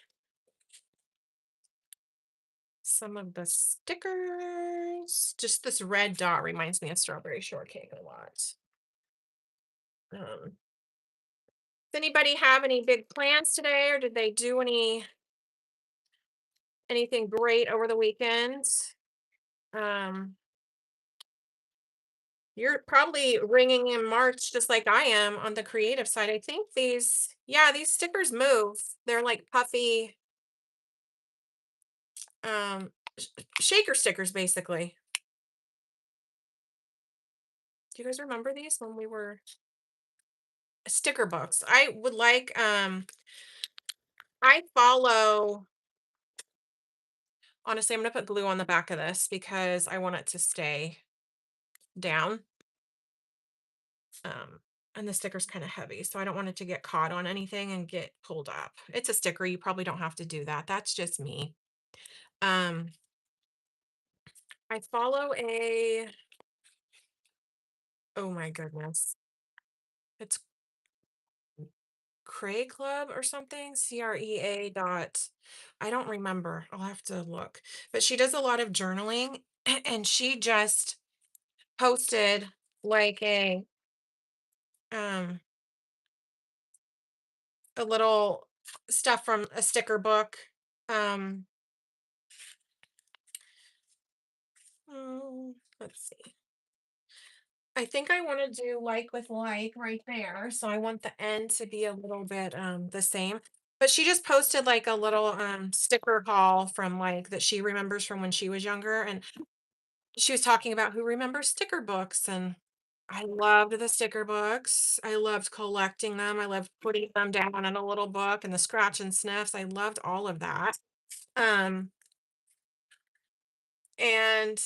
Speaker 1: Some of the stickers. Just this red dot reminds me of strawberry shortcake a lot. Does anybody have any big plans today, or did they do anything great over the weekend? Um, you're probably ringing in March just like I am on the creative side. I think yeah, these stickers move. They're like puffy, um, shaker stickers, basically. Do you guys remember these when we were sticker books? I follow, honestly, I'm gonna put glue on the back of this because I want it to stay down. Um, and the sticker's kind of heavy, so I don't want it to get caught on anything and get pulled up. It's a sticker. You probably don't have to do that. That's just me. Um, I follow oh my goodness. It's Cray Club or something. CREA dot. I don't remember. I'll have to look. But she does a lot of journaling and she just posted like um a little stuff from a sticker book. Um let's see. I think I want to do like with like right there. So I want the end to be a little bit the same. But she just posted like a little sticker haul from like that she remembers from when she was younger, and she was talking about who remembers sticker books, and I loved the sticker books. I loved collecting them. I loved putting them down in a little book and the scratch and sniffs. I loved all of that. Um and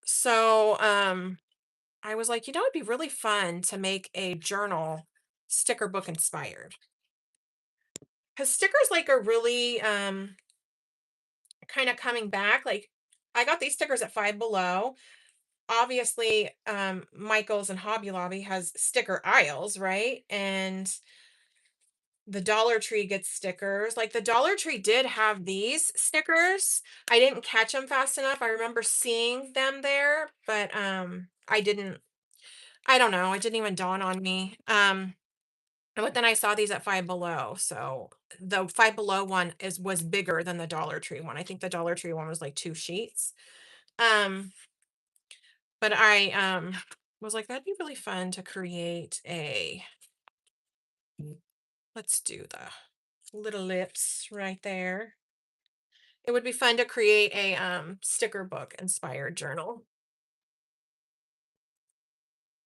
Speaker 1: so I was like, it'd be really fun to make a journal sticker book inspired. Because stickers like are really kind of coming back. Like I got these stickers at Five Below. Obviously, Michael's and Hobby Lobby has sticker aisles, right? And the Dollar Tree gets stickers. Like the Dollar Tree did have these stickers. I didn't catch them fast enough. I remember seeing them there, but I don't know. It didn't even dawn on me. But then I saw these at Five Below. So the Five Below one was bigger than the Dollar Tree one. I think the Dollar Tree one was like 2 sheets. Um, but I was like, that'd be really fun to create let's do the little lips right there. It would be fun to create a sticker book inspired journal.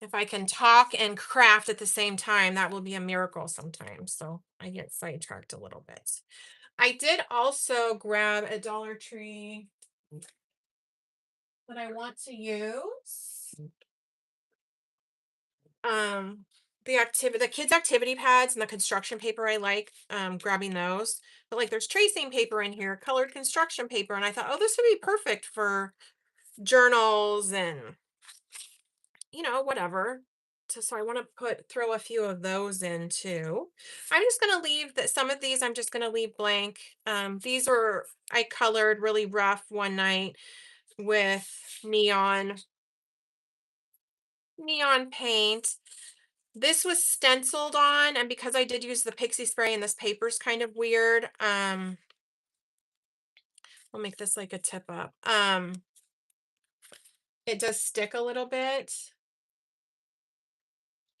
Speaker 1: If I can talk and craft at the same time, that will be a miracle sometimes. So I get sidetracked a little bit. I did also grab a Dollar Tree that I want to use. Um, the kids' activity pads and the construction paper, I like grabbing those. But like there's tracing paper in here, colored construction paper, and I thought, oh, this would be perfect for journals and whatever. So I want to throw a few of those in too. I'm just gonna leave that some of these I'm just gonna leave blank. These are I colored really rough one night with neon paint. This was stenciled on, and because I did use the pixie spray and this paper's kind of weird, I'll make this like a tip up. It does stick a little bit.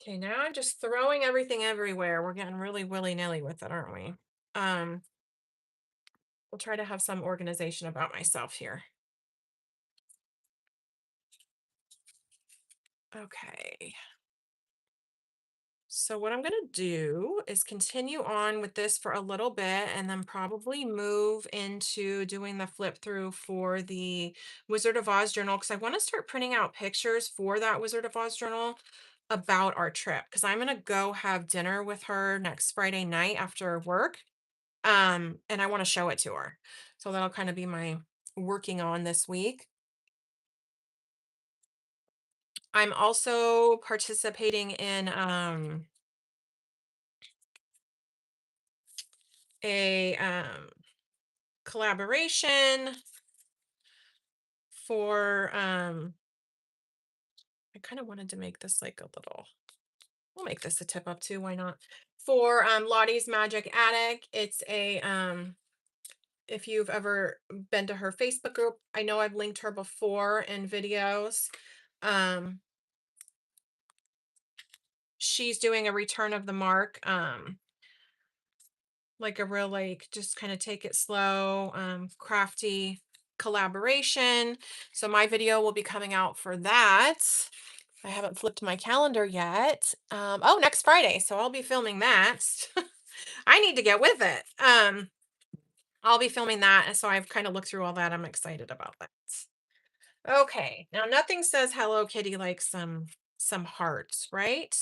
Speaker 1: Okay, now I'm just throwing everything everywhere. We're getting really willy-nilly with it, aren't we? Um, we'll try to have some organization about myself here. Okay. So what I'm going to do is continue on with this for a little bit and then probably move into doing the flip through for the Wizard of Oz journal because I want to start printing out pictures for that Wizard of Oz journal about our trip because I'm going to go have dinner with her next Friday night after work. And I want to show it to her. So that'll kind of be my working on this week. I'm also participating in a collaboration for I kind of wanted to make this like a little we'll make this a tip up too, why not? For Lottie's Magic Attic. It's a if you've ever been to her Facebook group, I know I've linked her before in videos. Um she's doing a return of the mark like a real like just kind of take it slow crafty collaboration. So my video will be coming out for that. I haven't flipped my calendar yet. Oh, next Friday. So I'll be filming that. I need to get with it. I'll be filming that. And so I've kind of looked through all that. I'm excited about that. Okay. Now nothing says Hello Kitty like some hearts, right?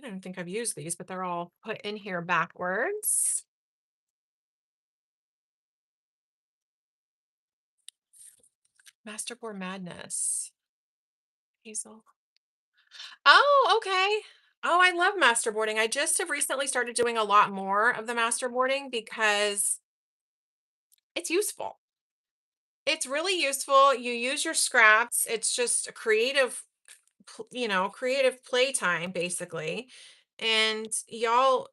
Speaker 1: I don't think I've used these, but they're all put in here backwards. Masterboard Madness. Hazel. Oh, okay. Oh, I love masterboarding. I just have recently started doing a lot more of the masterboarding because it's useful. It's really useful. You use your scraps. It's just a creative, creative playtime basically. And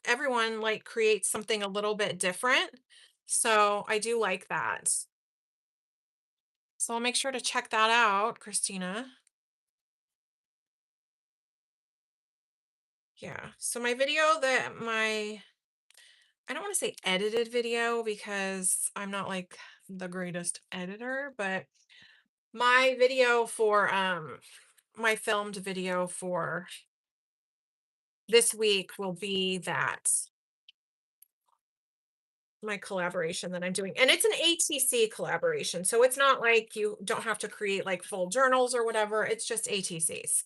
Speaker 1: everyone like creates something a little bit different. So I do like that. So I'll make sure to check that out, Christina. Yeah. So my video that my I don't want to say edited video because I'm not like the greatest editor, but my video for my filmed video for this week will be that my collaboration that I'm doing. And it's an ATC collaboration. So it's not like you don't have to create like full journals or whatever. It's just ATCs.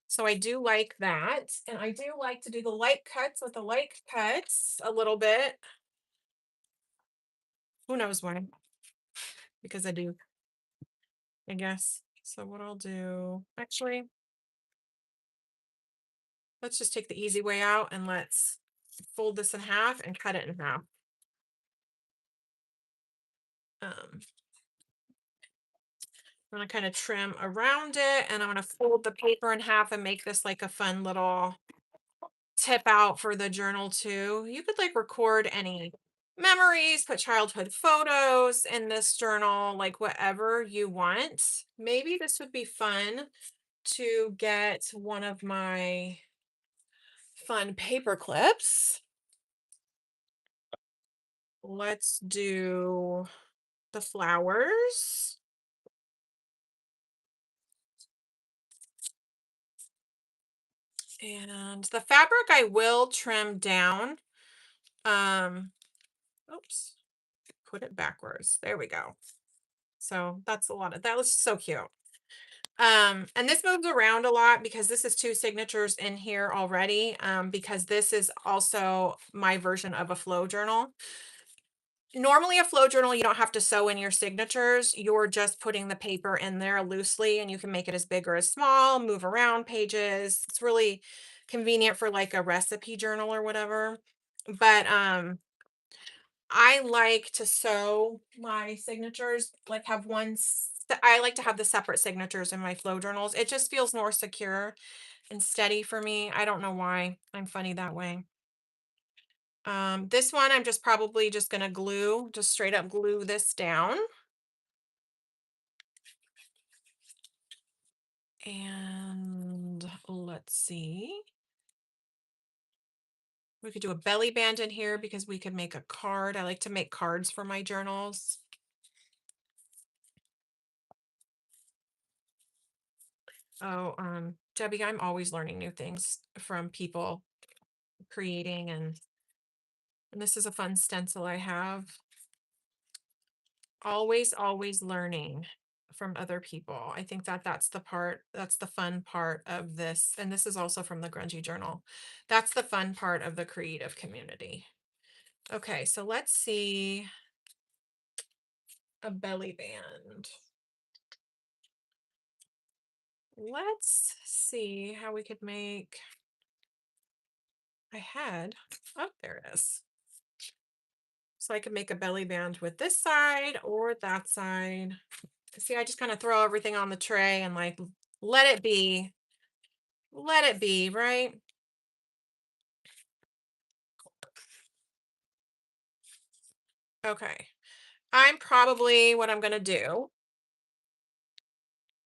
Speaker 1: So I do like that. And I do like to do the light cuts with the light cuts a little bit. Who knows why? Because I do, I guess. So what I'll do, actually, let's just take the easy way out and let's fold this in half and cut it in half. I'm going to kind of trim around it and I'm going to fold the paper in half and make this like a fun little tip out for the journal too. You could like record any memories, put childhood photos in this journal, like whatever you want. Maybe this would be fun to get one of my fun paper clips. Let's do the flowers. And the fabric I will trim down. Oops, put it backwards. There we go. So that's a lot of that was so cute. And this moves around a lot because this is two signatures in here already. Because this is also my version of a flow journal. Normally a flow journal, you don't have to sew in your signatures. You're just putting the paper in there loosely and you can make it as big or as small, move around pages. It's really convenient for like a recipe journal or whatever. But I like to sew my signatures, like have I like to have the separate signatures in my flow journals. It just feels more secure and steady for me. I don't know why. I'm funny that way. This one I'm just probably just gonna just straight up glue this down. And let's see. We could do a belly band in here because we could make a card. I like to make cards for my journals. Oh, Debbie, I'm always learning new things from people creating, and this is a fun stencil I have. Always learning from other people. I think that that's the fun part of this. And this is also from the Grungy Journal. That's the fun part of the creative community. Okay, so let's see a belly band. Let's see how we could make I had oh, there it is. So I could make a belly band with this side or that side. See, I just kind of throw everything on the tray and like let it be. Let it be, right? Okay. I'm probably what I'm going to do,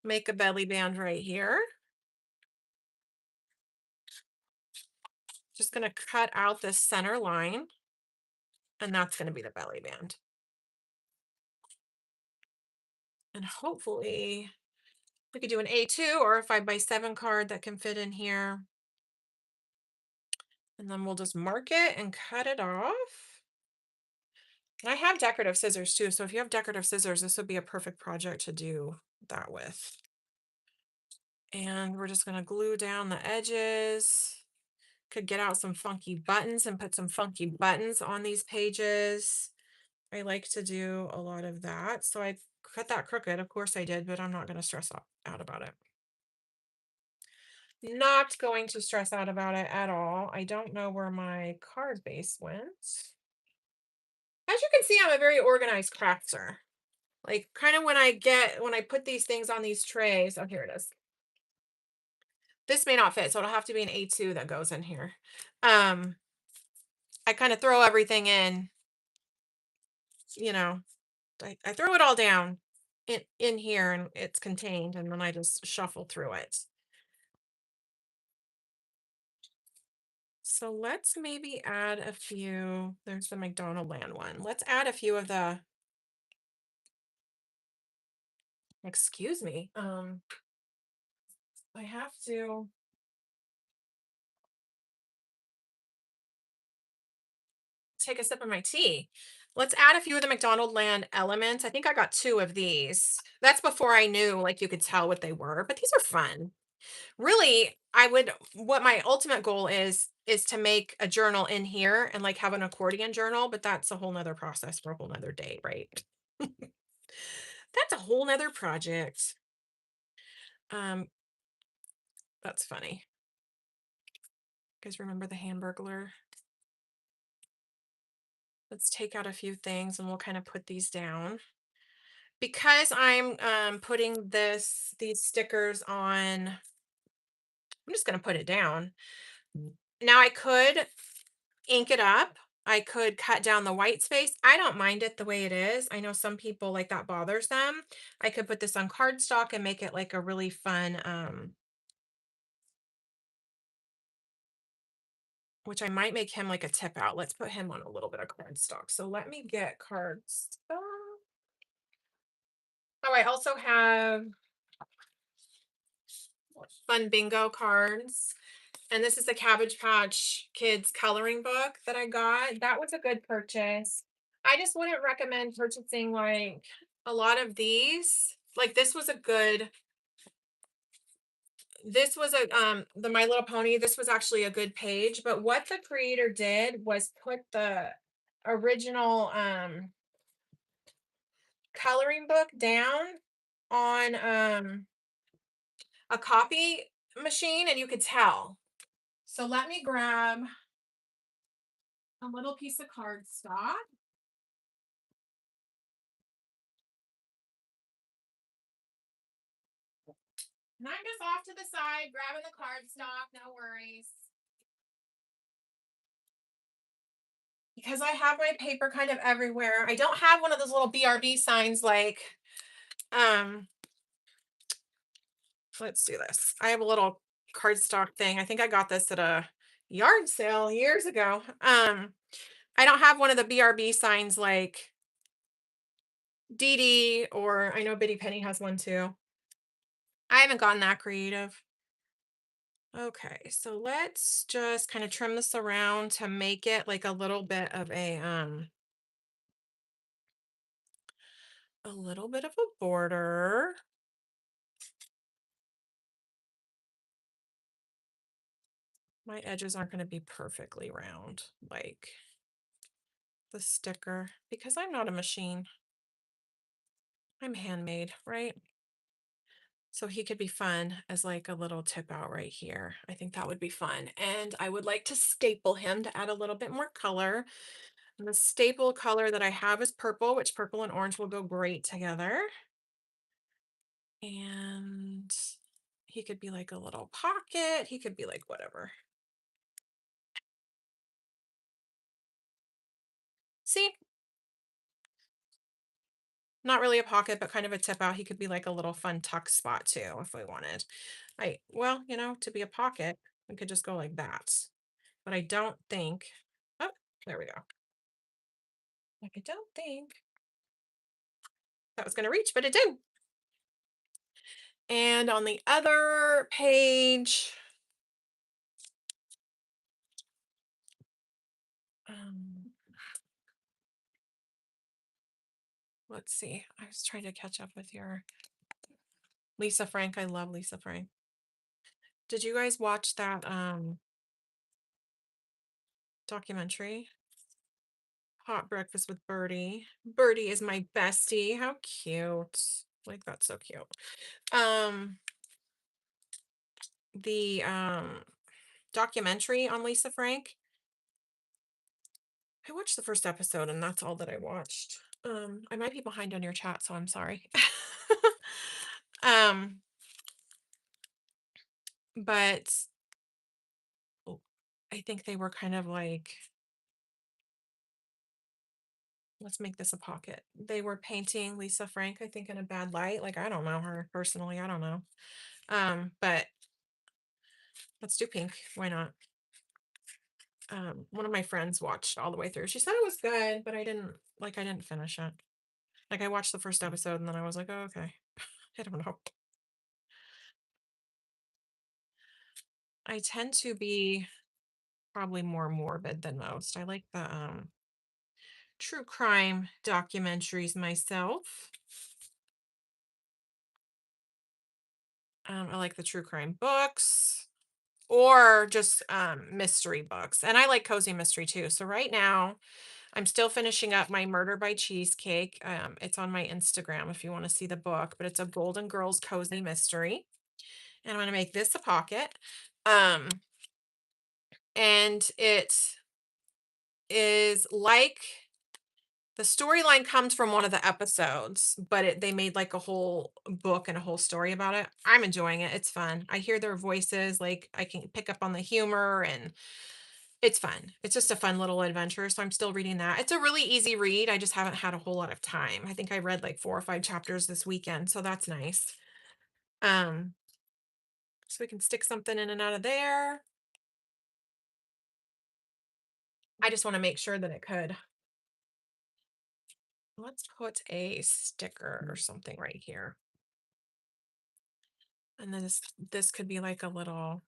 Speaker 1: make a belly band right here. Just going to cut out this center line, and that's going to be the belly band. And hopefully we could do an A2 or a 5x7 card that can fit in here. And then we'll just mark it and cut it off. And I have decorative scissors too. So if you have decorative scissors, this would be a perfect project to do that with. And we're just going to glue down the edges. Could get out some funky buttons and put some funky buttons on these pages. I like to do a lot of that. So I cut that crooked. Of course I did, but I'm not going to stress out about it. Not going to stress out about it at all. I don't know where my card base went. As you can see, I'm a very organized crafter. Like kind of when I put these things on these trays. Oh, here it is. This may not fit, so it'll have to be an A2 that goes in here. I kind of throw everything in, you know, I throw it all down in here and it's contained, and then I just shuffle through it. So let's maybe add a few. There's the McDonald Land one. Let's add a few of the, excuse me. I have to take a sip of my tea. Let's add a few of the McDonald Land elements. I think I got two of these. That's before I knew like you could tell what they were, but these are fun. Really, I would what my ultimate goal is to make a journal in here and like have an accordion journal, but that's a whole nother process for a whole nother day, right? That's a whole nother project. Um, that's funny. You guys remember the Hamburglar? Let's take out a few things and we'll kind of put these down. Because I'm putting these stickers on, I'm just gonna put it down. Now I could ink it up. I could cut down the white space. I don't mind it the way it is. I know some people like that bothers them. I could put this on cardstock and make it like a really fun, which I might make him like a tip out. Let's put him on a little bit of cardstock. So let me get cardstock. Oh, I also have fun bingo cards. And this is the Cabbage Patch Kids coloring book that I got. That was a good purchase. I just wouldn't recommend purchasing like a lot of these. Like this was a the My Little Pony, this was actually a good page, but what the creator did was put the original coloring book down on a copy machine and you could tell. So let me grab a little piece of cardstock. And I'm just off to the side, grabbing the cardstock, no worries. Because I have my paper kind of everywhere. I don't have one of those little BRB signs like, um, let's do this. I have a little cardstock thing. I think I got this at a yard sale years ago. I don't have one of the BRB signs like Dee Dee, or I know Bitty Penny has one too. I haven't gotten that creative. Okay, so let's just kind of trim this around to make it like a little bit of a border. My edges aren't going to be perfectly round like the sticker because I'm not a machine. I'm handmade, right? So he could be fun as like a little tip out right here. I think that would be fun. And I would like to staple him to add a little bit more color. And the staple color that I have is purple, which purple and orange will go great together. And he could be like a little pocket. He could be like whatever. See, not really a pocket, but kind of a tip out. He could be like a little fun tuck spot too, if we wanted. Well, to be a pocket, we could just go like that. But I don't think, oh, there we go. Like, I don't think that was going to reach, but it did. And on the other page, um, let's see. I was trying to catch up with your Lisa Frank. I love Lisa Frank. Did you guys watch that documentary? Hot Breakfast with Birdie. Birdie is my bestie. How cute. Like that's so cute. Um the documentary on Lisa Frank. I watched the first episode and that's all that I watched. I might be behind on your chat, so I'm sorry. um but oh, I think they were kind of like, let's make this a pocket. They were painting Lisa Frank, I think, in a bad light. Like I don't know her personally. I don't know. But let's do pink. Why not? One of my friends watched all the way through. She said it was good, but I didn't finish it. Like I watched the first episode and then I was like, oh, okay. I don't know. I tend to be probably more morbid than most. I like the true crime documentaries myself. I like the true crime books or just mystery books. And I like cozy mystery too. So right now, I'm still finishing up my Murder by Cheesecake. It's on my Instagram if you want to see the book, but it's a Golden Girls cozy mystery. And I'm going to make this a pocket. Um, and it is like the storyline comes from one of the episodes, but they made like a whole book and a whole story about it. I'm enjoying it. It's fun. I hear their voices, like I can pick up on the humor and it's fun. It's just a fun little adventure. So I'm still reading that. It's a really easy read. I just haven't had a whole lot of time. I think I read like 4 or 5 chapters this weekend. So that's nice. Um, so we can stick something in and out of there. I just want to make sure that it could. Let's put a sticker or something right here. And then this could be like a little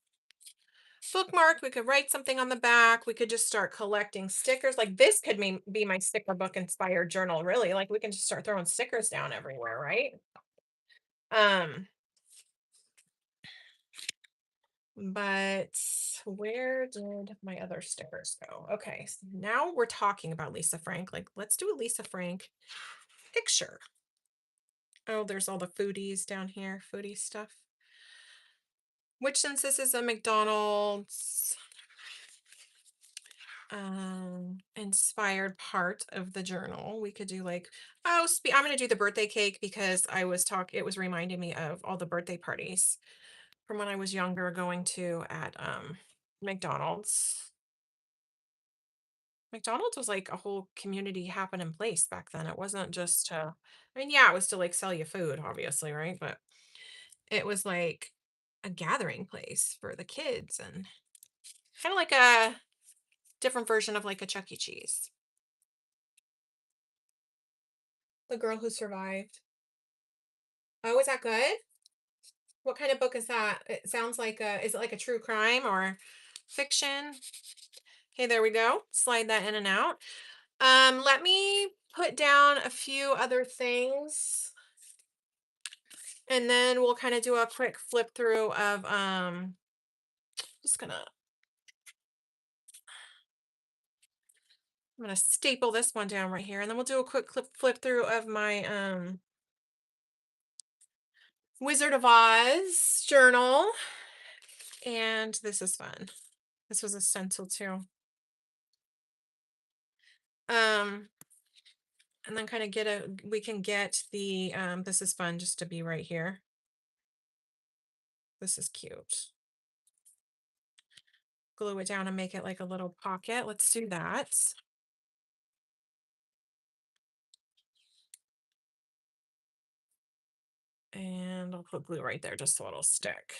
Speaker 1: bookmark. We could write something on the back. We could just start collecting stickers. Like this could be my sticker book inspired journal, really. Like we can just start throwing stickers down everywhere, right? Um, but where did my other stickers go? Okay, so now we're talking about Lisa Frank. Like, let's do a Lisa Frank picture. Oh, there's all the foodies down here, foodie stuff. Which, since this is a McDonald's inspired part of the journal, we could do like, I'm gonna do the birthday cake because it was reminding me of all the birthday parties from when I was younger going to at McDonald's. McDonald's was like a whole community happening place back then. It wasn't just I mean, yeah, it was to like sell you food, obviously, right? But it was like a gathering place for the kids and kind of like a different version of like a Chuck E. Cheese. The Girl Who Survived. Oh, was that good? What kind of book is that? It sounds like is it like a true crime or fiction? Okay, there we go. Slide that in and out. Let me put down a few other things and then we'll kind of do a quick flip through of just gonna I'm gonna staple this one down right here and then we'll do a quick flip through of my Wizard of Oz journal. And this is fun. This was a stencil too. Um, and then kind of we can get the, this is fun just to be right here. This is cute. Glue it down and make it like a little pocket. Let's do that. And I'll put glue right there just so it'll stick.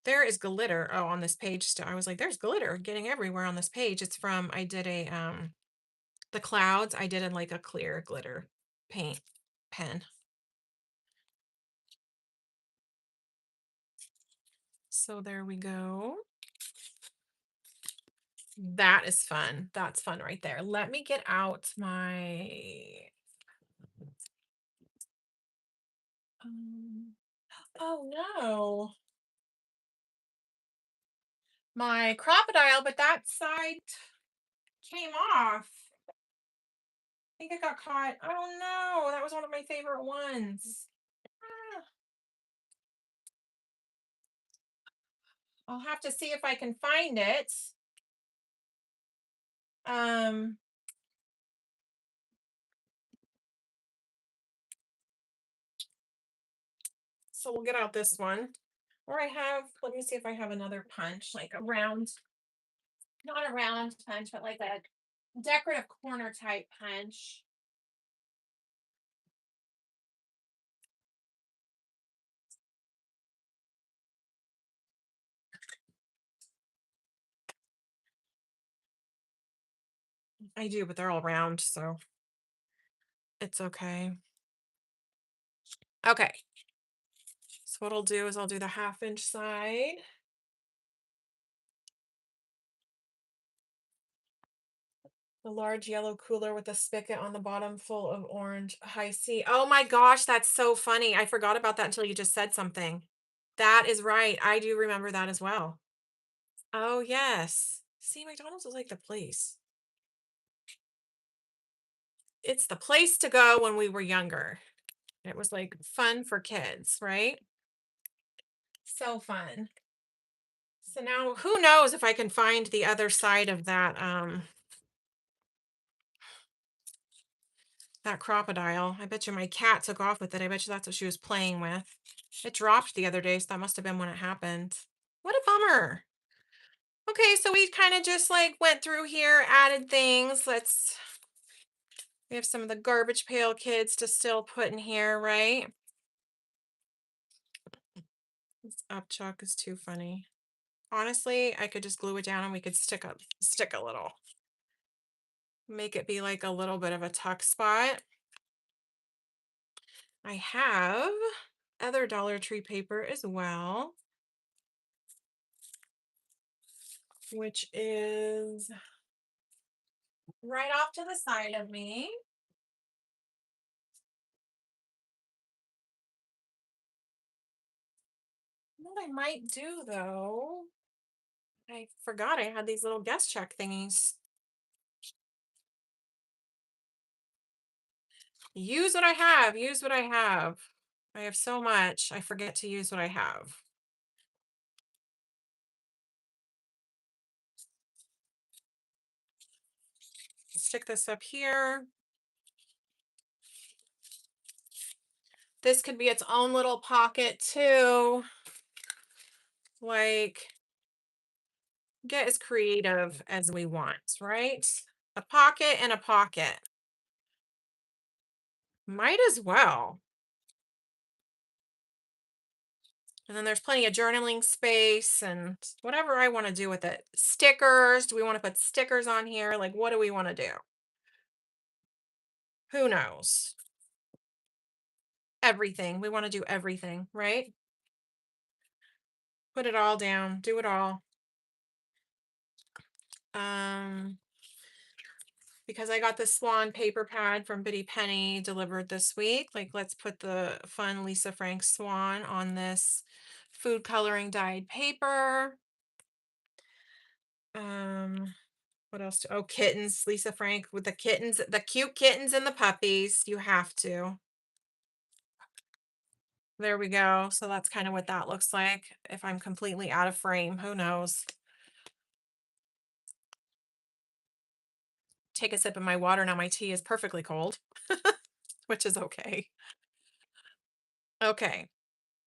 Speaker 1: There is glitter. Oh, on this page still. I was like, there's glitter getting everywhere on this page. It's from, I did the clouds. I did in like a clear glitter paint pen. So there we go. That is fun. That's fun right there. Let me get out my oh no. My crocodile, but that side came off. I think it got caught. Oh no, that was one of my favorite ones. Ah, I'll have to see if I can find it. Um, so we'll get out this one. Or I have, let me see if I have another punch, like a round, not a round punch, but like a decorative corner type punch. I do, but they're all round, so it's okay. Okay. So what I'll do is I'll do the 1/2 inch side. The large yellow cooler with a spigot on the bottom full of orange Hi-C. Oh my gosh, that's so funny. I forgot about that until you just said something. That is right. I do remember that as well. Oh yes. See, McDonald's was like the place. It's the place to go when we were younger. It was like fun for kids, right? So fun. So now who knows if I can find the other side of that crocodile. I bet you my cat took off with it. I bet you that's what she was playing with. It dropped the other day, so that must have been when it happened. What a bummer. Okay, so we kind of just like went through here, added things. We have some of the Garbage Pail Kids to still put in here, right? This upchuck is too funny. Honestly, I could just glue it down and we could stick a little. Make it be like a little bit of a tuck spot. I have other Dollar Tree paper as well, which is right off to the side of me. What I might do though, I forgot I had these little guest check thingies. Use what I have, use what I have. I have so much, I forget to use what I have. Stick this up here. This could be its own little pocket too. Like, get as creative as we want, right? A pocket and a pocket. Might as well. And then there's plenty of journaling space and whatever I want to do with it. Stickers. Do we want to put stickers on here? Like, what do we want to do? Who knows? Everything. We want to do everything, right? Put it all down. Do it all. Um, because I got the Swan paper pad from Bitty Penny delivered this week. Like, let's put the fun Lisa Frank Swan on this food coloring dyed paper. Um, what else? Oh, kittens. Lisa Frank with the kittens, the cute kittens and the puppies. You have to. There we go. So that's kind of what that looks like. If I'm completely out of frame, who knows? Take a sip of my water. Now my tea is perfectly cold, which is okay. Okay.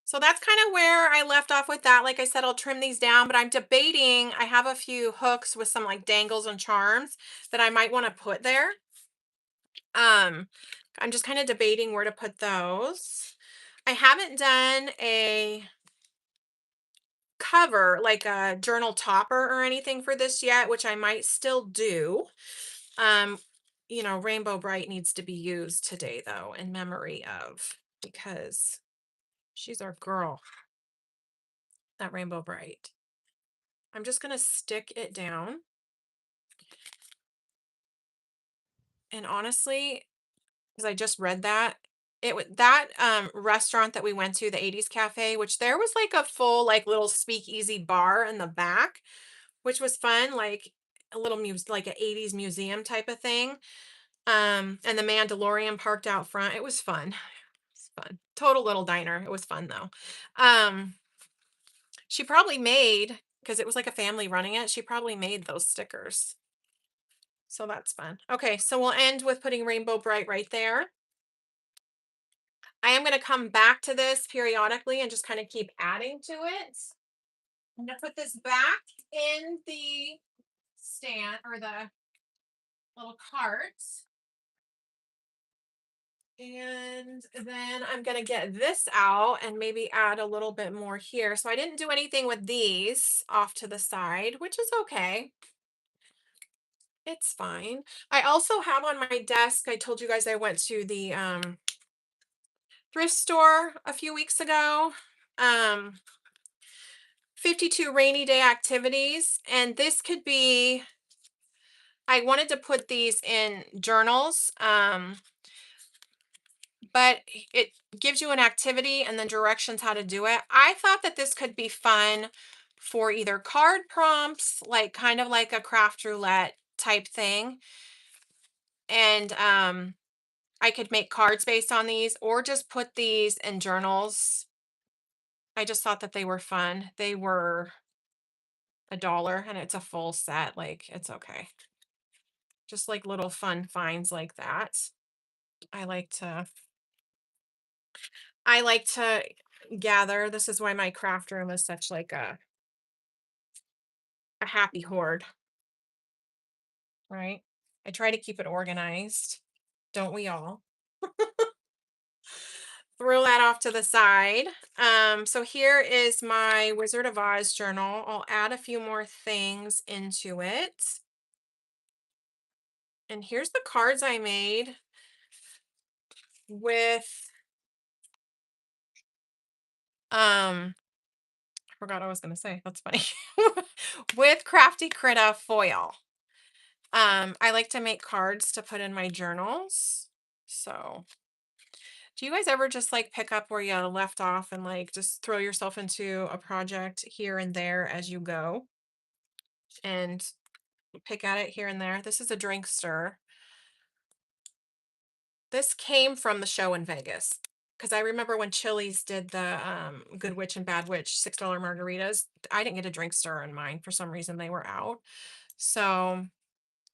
Speaker 1: So that's kind of where I left off with that. Like I said, I'll trim these down, but I'm debating. I have a few hooks with some like dangles and charms that I might want to put there. Um, I'm just kind of debating where to put those. I haven't done a cover, like a journal topper or anything for this yet, which I might still do. Um, Rainbow Bright needs to be used today though, in memory of, because she's our girl, that Rainbow Bright. I'm just gonna stick it down. And honestly, because I just read that, that restaurant that we went to, the 80s cafe, which there was like a full like little speakeasy bar in the back, which was fun, like a little like an 80s museum type of thing. And the Mandalorian parked out front. It was fun. It's fun. Total little diner. It was fun though. Um, she probably made, because it was like a family running it, she probably made those stickers. So that's fun. Okay, so we'll end with putting Rainbow Bright right there. I am going to come back to this periodically and just kind of keep adding to it. I'm going to put this back in the stand or the little cart. And then I'm going to get this out and maybe add a little bit more here. So I didn't do anything with these off to the side, which is okay. It's fine. I also have on my desk, I told you guys I went to the thrift store a few weeks ago. 52 rainy day activities. And this could be, I wanted to put these in journals, but it gives you an activity and then directions how to do it. I thought that this could be fun for either card prompts, like kind of like a craft roulette type thing. And I could make cards based on these or just put these in journals. I just thought that they were fun. They were $1 and it's a full set. Like, it's okay. Just like little fun finds like that. I like to I like to gather. This is why my craft room is such like a happy hoard, right? I try to keep it organized. Don't we all? Throw that off to the side. So here is my Wizard of Oz journal. I'll add a few more things into it. And here's the cards I made with I forgot what I was gonna say. That's funny. With Crafty Critta foil. I like to make cards to put in my journals. So, do you guys ever just like pick up where you left off and like just throw yourself into a project here and there as you go and pick at it here and there? This is a drink stir. This came from the show in Vegas because I remember when Chili's did the Good Witch and Bad Witch $6 margaritas. I didn't get a drink stir in mine for some reason. They were out. So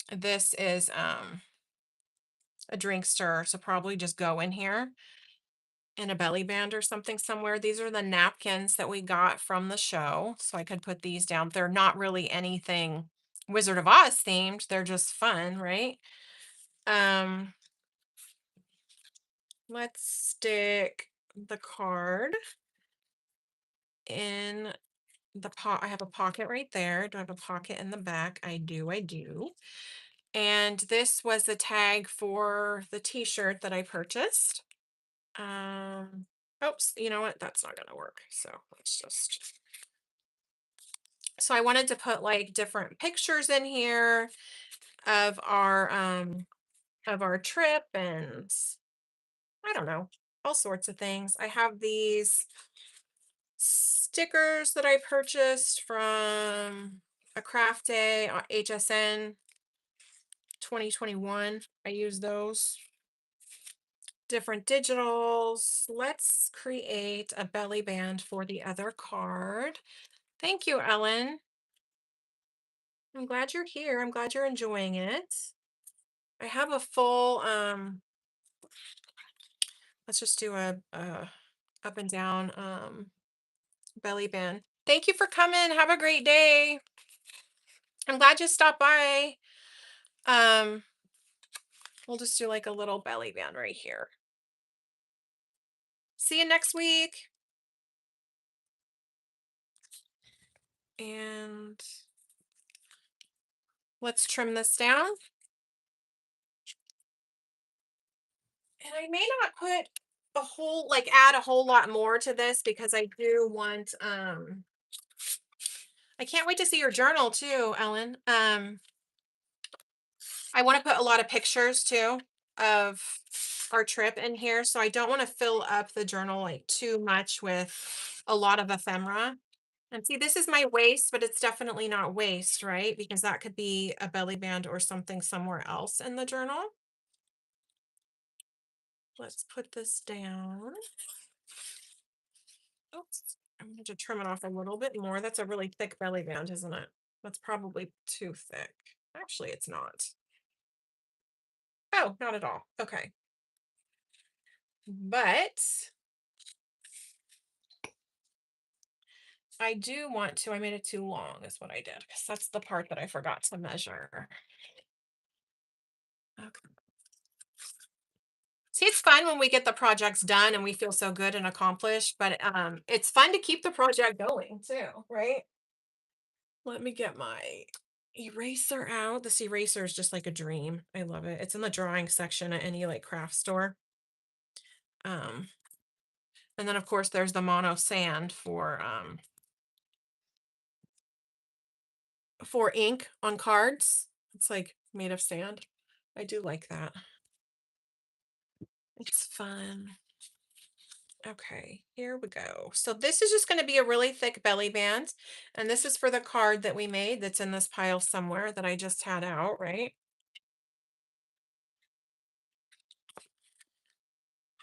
Speaker 1: this is a drink stir. So probably just go in here in a belly band or something somewhere. These are the napkins that we got from the show. So I could put these down. They're not really anything Wizard of Oz themed. They're just fun, right? Um, let's stick the card in the pot. I have a pocket right there. Do I have a pocket in the back? I do. I do. And this was the tag for the t-shirt that I purchased. Oops, you know what? That's not gonna work. So let's just So I wanted to put like different pictures in here of our trip, and I don't know, all sorts of things. I have these stickers that I purchased from a craft day on HSN 2021. I use those. Different digitals. Let's create a belly band for the other card. Thank you, Ellen. I'm glad you're here. I'm glad you're enjoying it. I have a full let's just do a up and down belly band. Thank you for coming. Have a great day. I'm glad you stopped by. Um we'll just do like a little belly band right here. See you next week. And let's trim this down. And I may not put a whole like add a whole lot more to this because I do want I can't wait to see your journal too, Ellen. I want to put a lot of pictures too of our trip in here, so I don't want to fill up the journal like too much with a lot of ephemera. And see, this is my waist, but it's definitely not waist, right? Because that could be a belly band or something somewhere else in the journal. Let's put this down. Oops. I'm going to trim it off a little bit more. That's a really thick belly band, isn't it? That's probably too thick. Actually, it's not. Oh, not at all. Okay. But I do want to, I made it too long, is what I did, because that's the part that I forgot to measure. Okay. See, it's fun when we get the projects done and we feel so good and accomplished, but it's fun to keep the project going too, right? Let me get my eraser out. This eraser is just like a dream. I love it. It's in the drawing section at any like craft store. Um, and then of course there's the mono sand for ink on cards. It's like made of sand. I do like that. It's fun. Okay, here we go. So this is just going to be a really thick belly band. And this is for the card that we made that's in this pile somewhere that I just had out, right?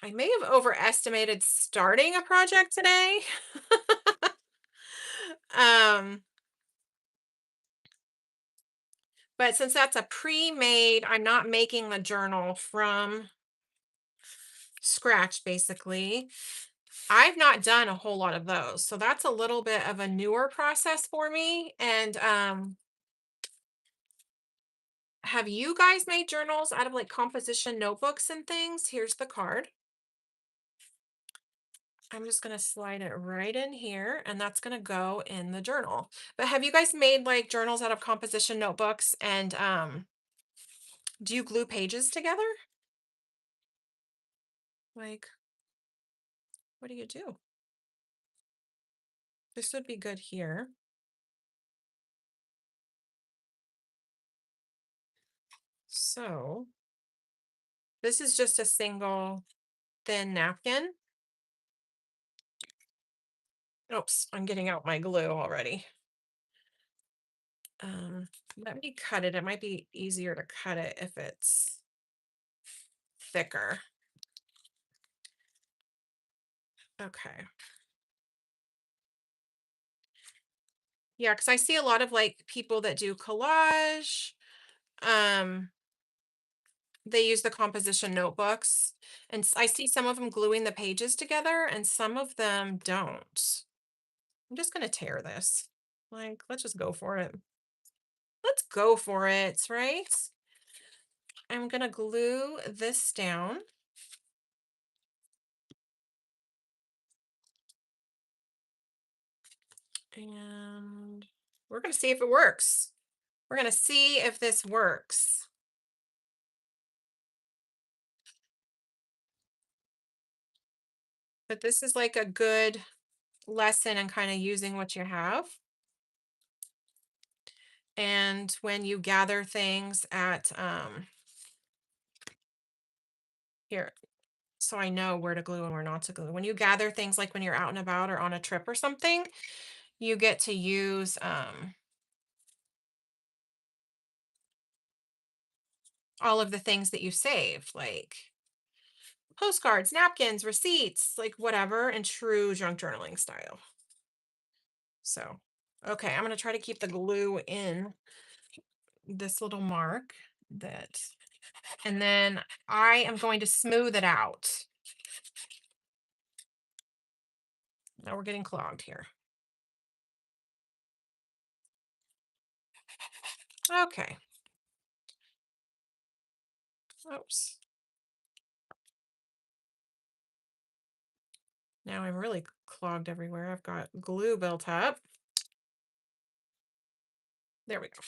Speaker 1: I may have overestimated starting a project today. um, but since that's a pre-made, I'm not making the journal from scratch, basically. I've not done a whole lot of those. So that's a little bit of a newer process for me. And have you guys made journals out of like composition notebooks and things? Here's the card. I'm just going to slide it right in here, and that's going to go in the journal. But have you guys made like journals out of composition notebooks, and do you glue pages together? Like, what do you do? This would be good here. So this is just a single thin napkin. Oops, I'm getting out my glue already. Let me cut it. It might be easier to cut it if it's thicker. Okay. Yeah, because I see a lot of like people that do collage. Um, they use the composition notebooks, and I see some of them gluing the pages together, and some of them don't. I'm just gonna tear this. Like, let's just go for it. Let's go for it, right? I'm gonna glue this down. And we're gonna see if it works. We're gonna see if this works. But this is like a good lesson in kind of using what you have. And when you gather things at here, so I know where to glue and where not to glue. When you gather things like when you're out and about or on a trip or something, you get to use all of the things that you saved, like postcards, napkins, receipts, like whatever, in true junk journaling style. So, okay, I'm going to try to keep the glue in this little mark that, and then I am going to smooth it out. Now we're getting clogged here. Okay. Oops. Now I'm really clogged everywhere. I've got glue built up. There we go.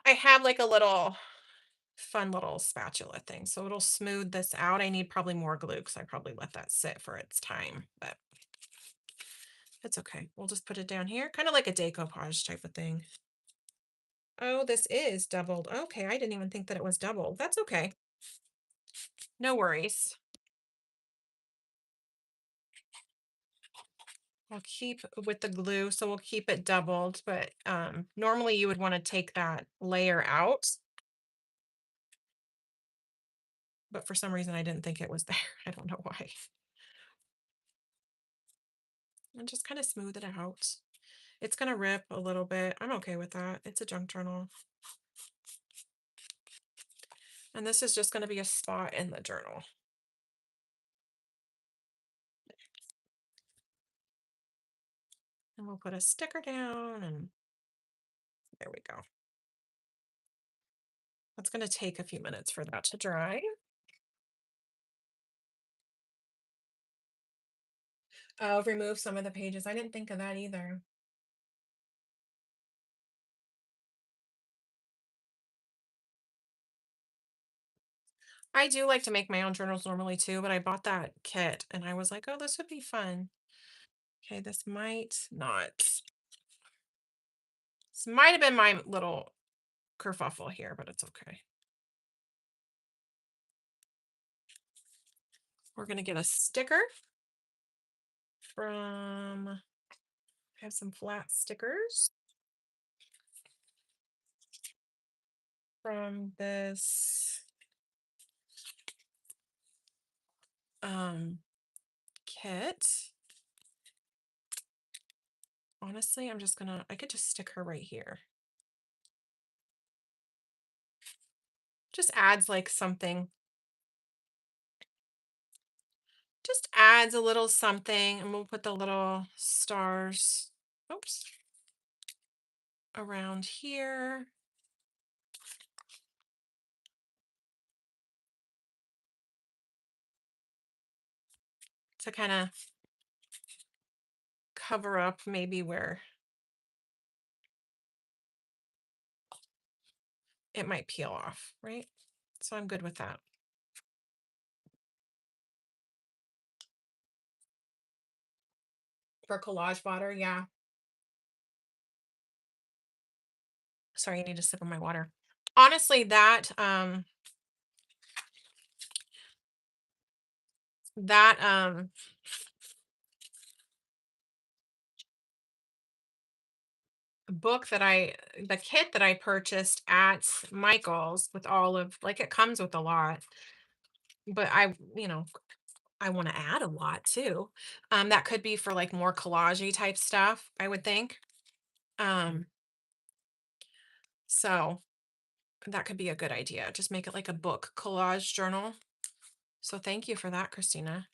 Speaker 1: I have like a little fun little spatula thing, so it'll smooth this out. I need probably more glue because I probably let that sit for its time, but it's okay. We'll just put it down here, kind of like a decoupage type of thing. Oh, this is doubled. Okay, I didn't even think that it was doubled. That's okay. No worries. I'll keep with the glue, so we'll keep it doubled, but normally you would want to take that layer out, but for some reason I didn't think it was there. I don't know why. And just kind of smooth it out. It's gonna rip a little bit. I'm okay with that. It's a junk journal. And this is just gonna be a spot in the journal. And we'll put a sticker down and there we go. It's gonna take a few minutes for that to dry. Remove some of the pages. I didn't think of that either. I do like to make my own journals normally too, but I bought that kit and I was like, oh, this would be fun. Okay, this might not. This might have been my little kerfuffle here, but it's okay. We're gonna get a sticker from, I have some flat stickers from this um kit. Honestly, I'm just gonna, I could just stick her right here. Just adds like something, just adds a little something, and we'll put the little stars, oops, around here. To kind of cover up maybe where it might peel off, right? So I'm good with that. For collage water, yeah. Sorry, I need a sip of my water. Honestly, that book that I the kit that I purchased at Michael's with all of, like, it comes with a lot, but I want to add a lot too. That could be for like more collagey type stuff, I would think. Um, so that could be a good idea. Just make it like a book collage journal. So thank you for that, Christina.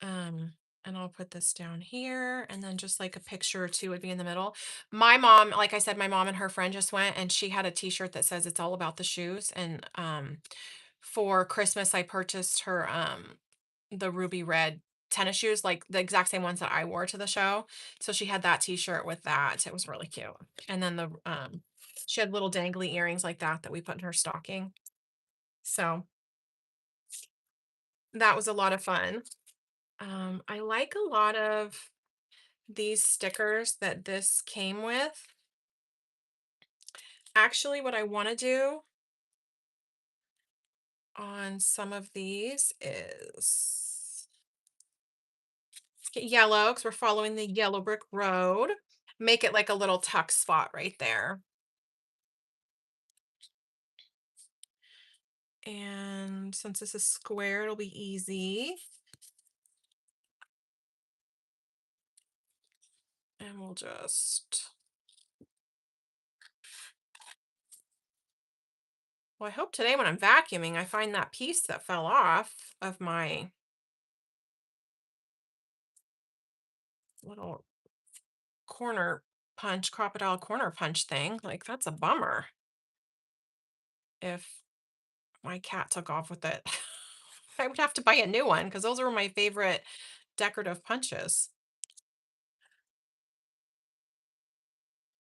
Speaker 1: Um, and I'll put this down here, and then just like a picture or two would be in the middle. My mom, like I said, my mom and her friend just went, and she had a T-shirt that says "It's all about the shoes." And for Christmas, I purchased her the ruby red tennis shoes, like the exact same ones that I wore to the show. So she had that T-shirt with that. It was really cute. And then the she had little dangly earrings like that that we put in her stocking. So that was a lot of fun. I like a lot of these stickers that this came with. Actually, what I want to do on some of these is get yellow because we're following the yellow brick road. Make it like a little tuck spot right there. And since this is square, it'll be easy. And we'll just, well, I hope today when I'm vacuuming, I find that piece that fell off of my little corner punch, crocodile corner punch thing. Like, that's a bummer if my cat took off with it. I would have to buy a new one because those are my favorite decorative punches.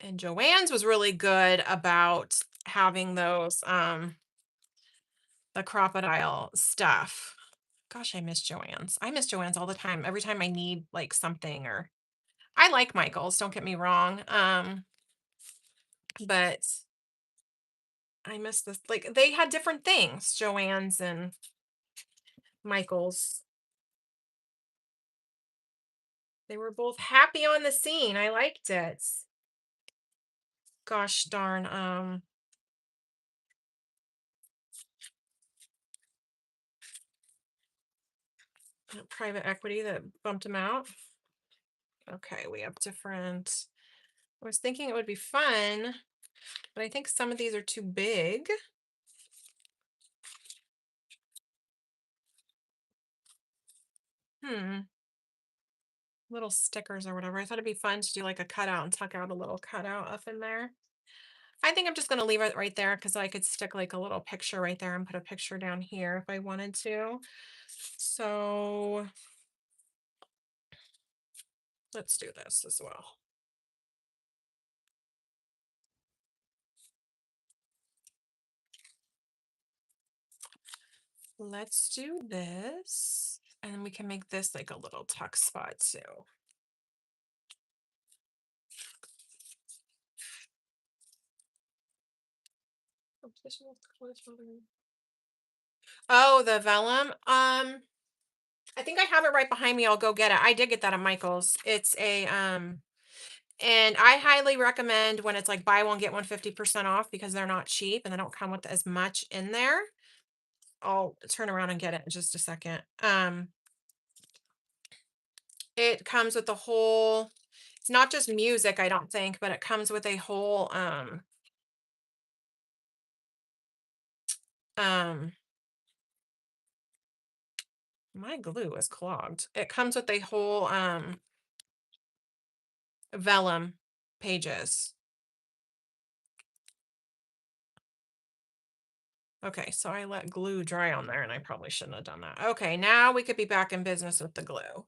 Speaker 1: And Joann's was really good about having those the crocodile stuff. Gosh, I miss Joann's. I miss Joann's all the time. Every time I need like something, or I like Michael's, don't get me wrong. But I miss this, like they had different things, Joann's and Michael's. They were both happy on the scene. I liked it. Gosh darn, private equity that bumped him out. Okay, we have different. I was thinking it would be fun, but I think some of these are too big. Hmm. Little stickers or whatever. I thought it'd be fun to do like a cutout and tuck out a little cutout up in there. I think I'm just going to leave it right there because I could stick like a little picture right there and put a picture down here if I wanted to. So let's do this as well. Let's do this. And we can make this like a little tuck spot too. Oh, the vellum. I think I have it right behind me. I'll go get it. I did get that at Michael's. It's a and I highly recommend when it's like buy one get one 50% off because they're not cheap and they don't come with as much in there. I'll turn around and get it in just a second. It comes with the whole, it's not just music, I don't think, but it comes with a whole um my glue is clogged. It comes with a whole vellum pages. Okay, so I let glue dry on there and I probably shouldn't have done that. Okay, now we could be back in business with the glue.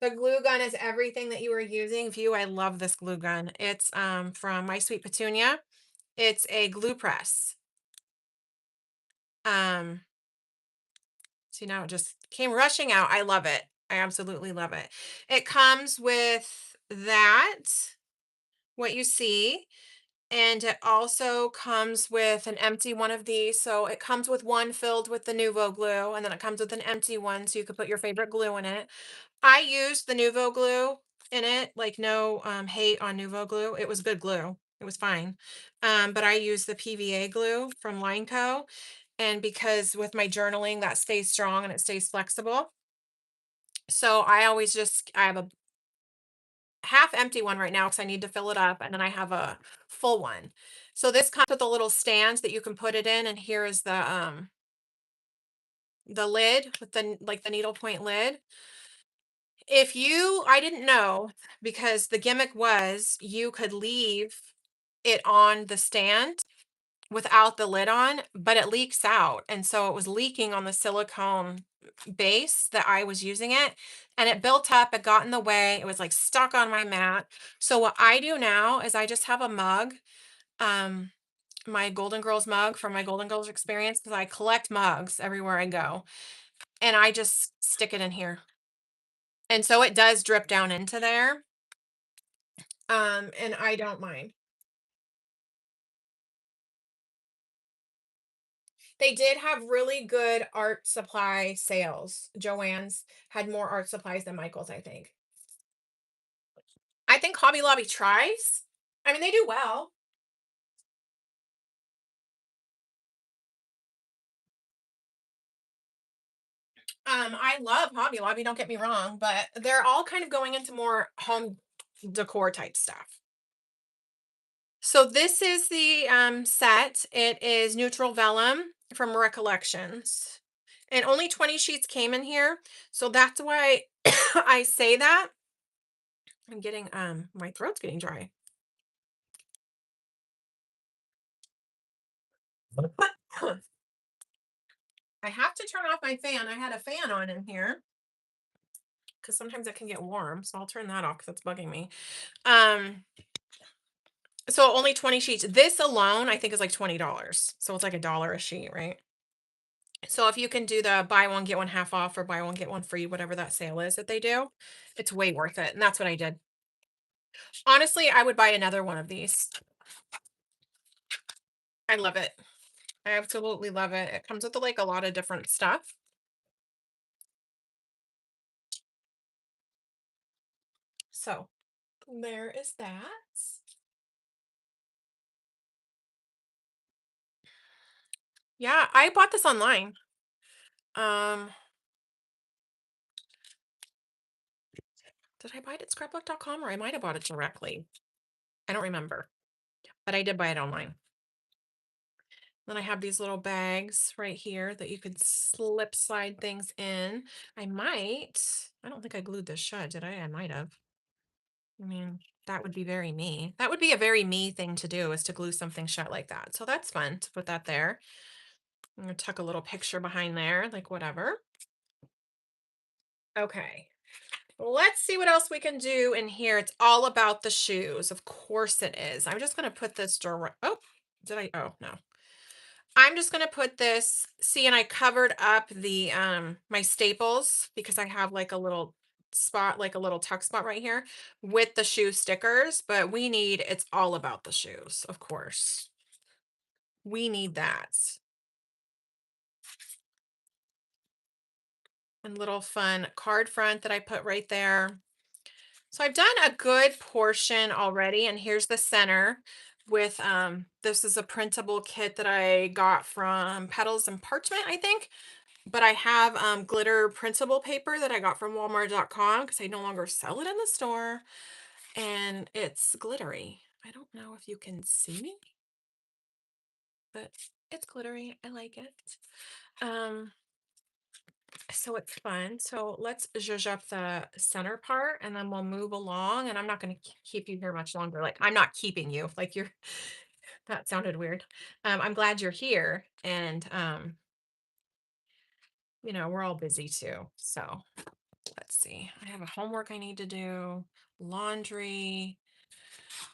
Speaker 1: The glue gun is everything that you were using. View, I love this glue gun. It's from My Sweet Petunia. It's a glue press. Um, see now it just came rushing out. I love it. I absolutely love it. It comes with that, what you see, and it also comes with an empty one of these. So it comes with one filled with the Nuvo glue, and then it comes with an empty one so you could put your favorite glue in it. I used the Nuvo glue in it, like no hate on Nuvo glue. It was good glue. It was fine. But I used the PVA glue from Lineco. And because with my journaling, that stays strong and it stays flexible. So I always just, I have a half empty one right now because I need to fill it up. And then I have a full one. So this comes with a little stand that you can put it in. And here is the lid with the like the needlepoint lid. If you I didn't know because the gimmick was you could leave it on the stand without the lid on, but it leaks out. And so it was leaking on the silicone base that I was using it. And it built up, it got in the way. It was like stuck on my mat. So what I do now is I just have a mug. Um, my Golden Girls mug from my Golden Girls experience because I collect mugs everywhere I go, and I just stick it in here. And so it does drip down into there. And I don't mind. They did have really good art supply sales. Joann's had more art supplies than Michael's, I think. I think Hobby Lobby tries. I mean, they do well. I love Hobby Lobby, don't get me wrong, but they're all kind of going into more home decor type stuff. So this is the set. It is neutral vellum from Recollections. And only 20 sheets came in here. So that's why I say that. I'm getting my throat's getting dry. I have to turn off my fan. I had a fan on in here because sometimes it can get warm. So I'll turn that off because it's bugging me. Um, so only 20 sheets. This alone, I think, is like $20. So it's like a dollar a sheet, right? So if you can do the buy one, get one half off or buy one, get one free, whatever that sale is that they do, it's way worth it. And that's what I did. Honestly, I would buy another one of these. I love it. I absolutely love it. It comes with like a lot of different stuff. So there is that. Yeah, I bought this online. Um, did I buy it at scrapbook.com or I might have bought it directly? I don't remember, but I did buy it online. Then I have these little bags right here that you could slip slide things in. I don't think I glued this shut, did I? I might have. I mean, that would be very me. That would be a very me thing to do is to glue something shut like that. So that's fun to put that there. I'm gonna tuck a little picture behind there, like whatever. Okay. Let's see what else we can do in here. It's all about the shoes. Of course it is. I'm just gonna put this direct. Oh, did I? Oh no. I'm just gonna put this. See, and I covered up the my staples because I have like a little spot, like a little tuck spot right here with the shoe stickers. But it's all about the shoes, of course. We need that. And little fun card front that I put right there. So I've done a good portion already, and here's the center with this is a printable kit that I got from Petals and Parchment, I think. But I have glitter printable paper that I got from Walmart.com because I no longer sell it in the store, and it's glittery. I don't know if you can see, but it's glittery. I like it. Um, so it's fun. So let's zhuzh up the center part and then we'll move along. And I'm not going to keep you here much longer. Like, I'm not keeping you. Like, that sounded weird. I'm glad you're here. And, we're all busy too. So let's see. I have a homework I need to do, laundry.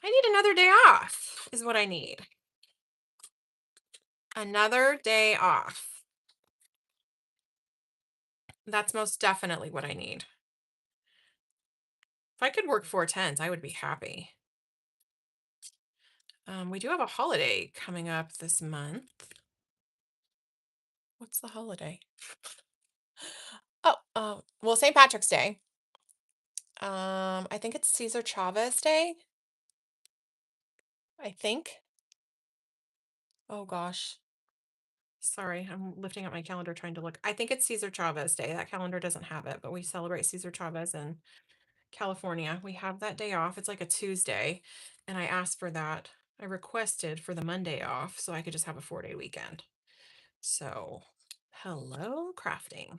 Speaker 1: I need another day off, is what I need. Another day off. That's most definitely what I need. If I could work 4 10s, I would be happy. We do have a holiday coming up this month. What's the holiday? Oh, well, St. Patrick's Day. I think it's Cesar Chavez Day. I think. Oh gosh. Sorry, I'm lifting up my calendar trying to look. I think it's Cesar Chavez Day. That calendar doesn't have it, but we celebrate Cesar Chavez in California. We have that day off. It's like a Tuesday, and I asked for that. I requested for the Monday off so I could just have a 4-day weekend. So, hello, crafting,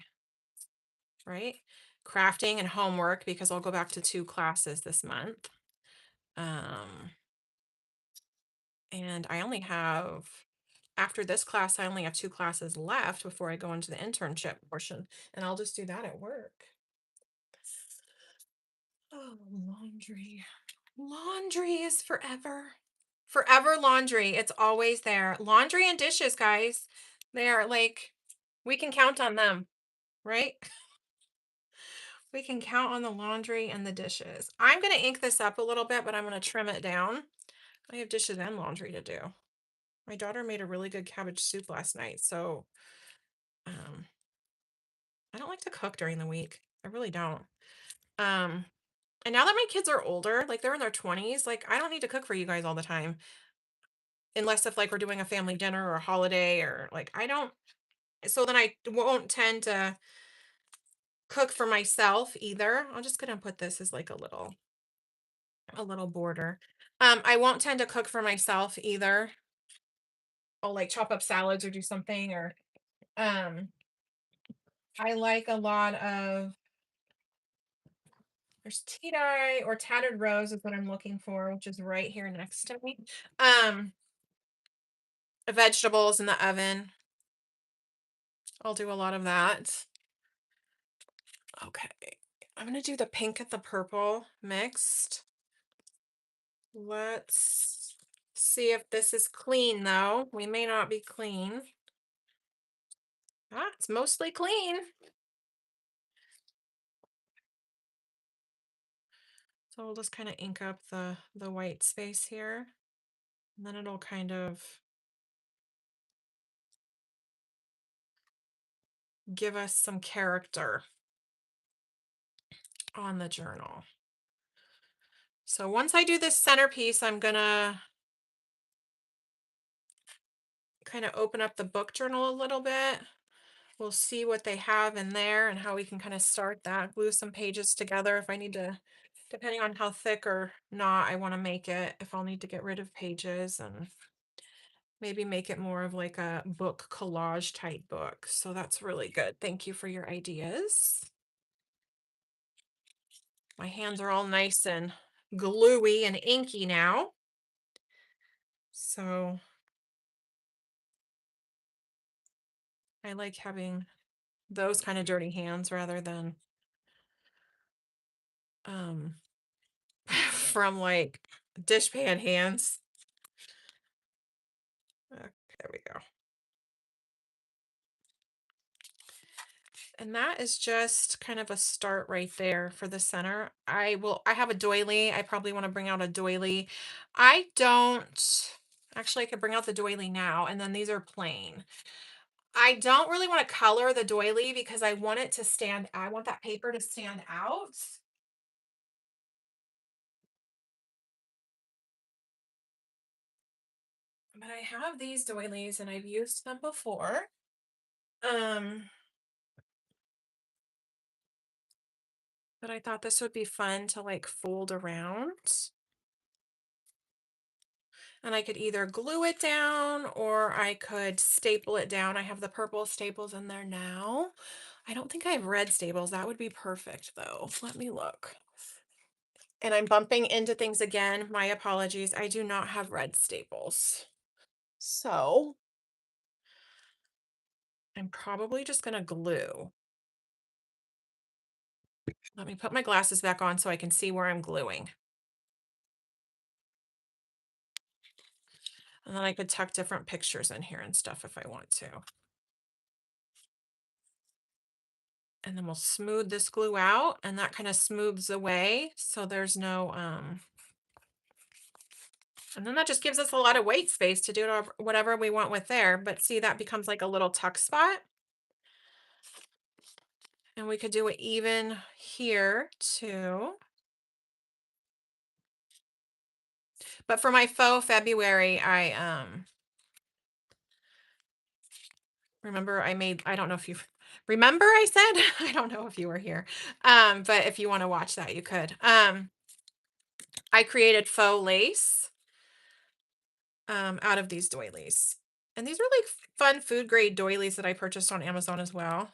Speaker 1: right? Crafting and homework because I'll go back to 2 classes this month. Um, and after this class, I only have 2 classes left before I go into the internship portion, and I'll just do that at work. Oh, laundry. Laundry is forever. Forever Laundry, it's always there. Laundry and dishes, guys. They are like we can count on them, right? We can count on the laundry and the dishes. I'm gonna ink this up a little bit, but I'm gonna trim it down. I have dishes and laundry to do. My daughter made a really good cabbage soup last night, so um, I don't like to cook during the week. I really don't. Um, and now that my kids are older, like they're in their 20s, like I don't need to cook for you guys all the time, unless if like we're doing a family dinner or a holiday or like I don't. So then I won't tend to cook for myself either. I'm just gonna put this as like a little border. I won't tend to cook for myself either. I'll like chop up salads or do something or um I like a lot of there's tea dye or tattered rose is what I'm looking for, which is right here next to me. Um Vegetables in the oven. I'll do a lot of that. Okay. I'm gonna do the pink and the purple mixed. Let's see if this is clean though. We may not be clean. Ah, it's mostly clean. So we'll just kind of ink up the white space here. And then it'll kind of give us some character on the journal. So once I do this centerpiece, I'm gonna kind of open up the book journal a little bit. We'll see what they have in there and how we can kind of start that, glue some pages together if I need to, depending on how thick or not I want to make it, if I'll need to get rid of pages and maybe make it more of like a book collage type book. So that's really good. Thank you for your ideas. My hands are all nice and gluey and inky now. So I like having those kind of dirty hands rather than um from like dishpan hands. There we go. And that is just kind of a start right there for the center. I have a doily. I probably want to bring out a doily. I don't actually I could bring out the doily now and then these are plain. I don't really want to color the doily because I want it to stand. I want that paper to stand out. But I have these doilies and I've used them before. Um, but I thought this would be fun to like fold around. And I could either glue it down or I could staple it down. I have the purple staples in there now. I don't think I have red staples. That would be perfect though. Let me look. And I'm bumping into things again. My apologies. I do not have red staples. So I'm probably just going to glue. Let me put my glasses back on so I can see where I'm gluing. And then I could tuck different pictures in here and stuff if I want to. And then we'll smooth this glue out and that kind of smooths away. So there's no, and then that just gives us a lot of white space to do whatever we want with there. But see, that becomes like a little tuck spot. And we could do it even here too. But for my faux February, remember I made, I don't know if you remember I said, I don't know if you were here. But if you want to watch that, you could. I created faux lace out of these doilies. And these are like fun food grade doilies that I purchased on Amazon as well.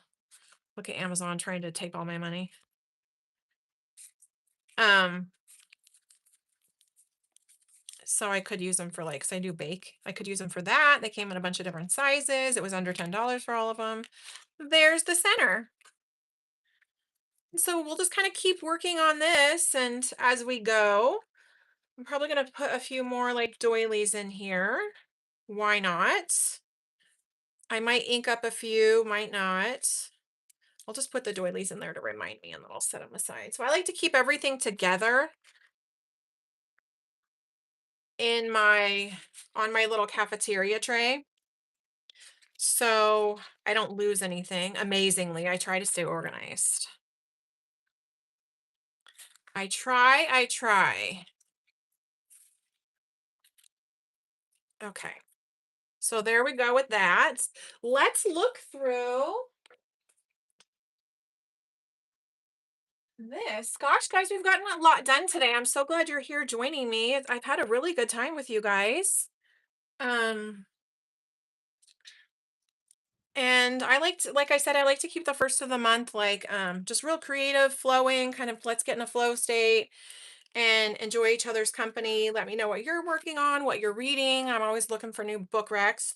Speaker 1: Look at Amazon trying to take all my money. Um, so I could use them for like, cause I do bake. I could use them for that. They came in a bunch of different sizes. It was under $10 for all of them. There's the center. So we'll just kind of keep working on this and as we go, I'm probably gonna put a few more like doilies in here. Why not? I might ink up a few, might not. I'll just put the doilies in there to remind me and then I'll set them aside. So I like to keep everything together in my on my little cafeteria tray. So I don't lose anything. Amazingly, I try to stay organized. I try. Okay. So there we go with that. Let's look through this. Gosh, guys, we've gotten a lot done today. I'm so glad you're here joining me. I've had a really good time with you guys. Um, and I like to, like I said, I like to keep the first of the month like just real creative, flowing, kind of let's get in a flow state and enjoy each other's company. Let me know what you're working on, what you're reading. I'm always looking for new book recs.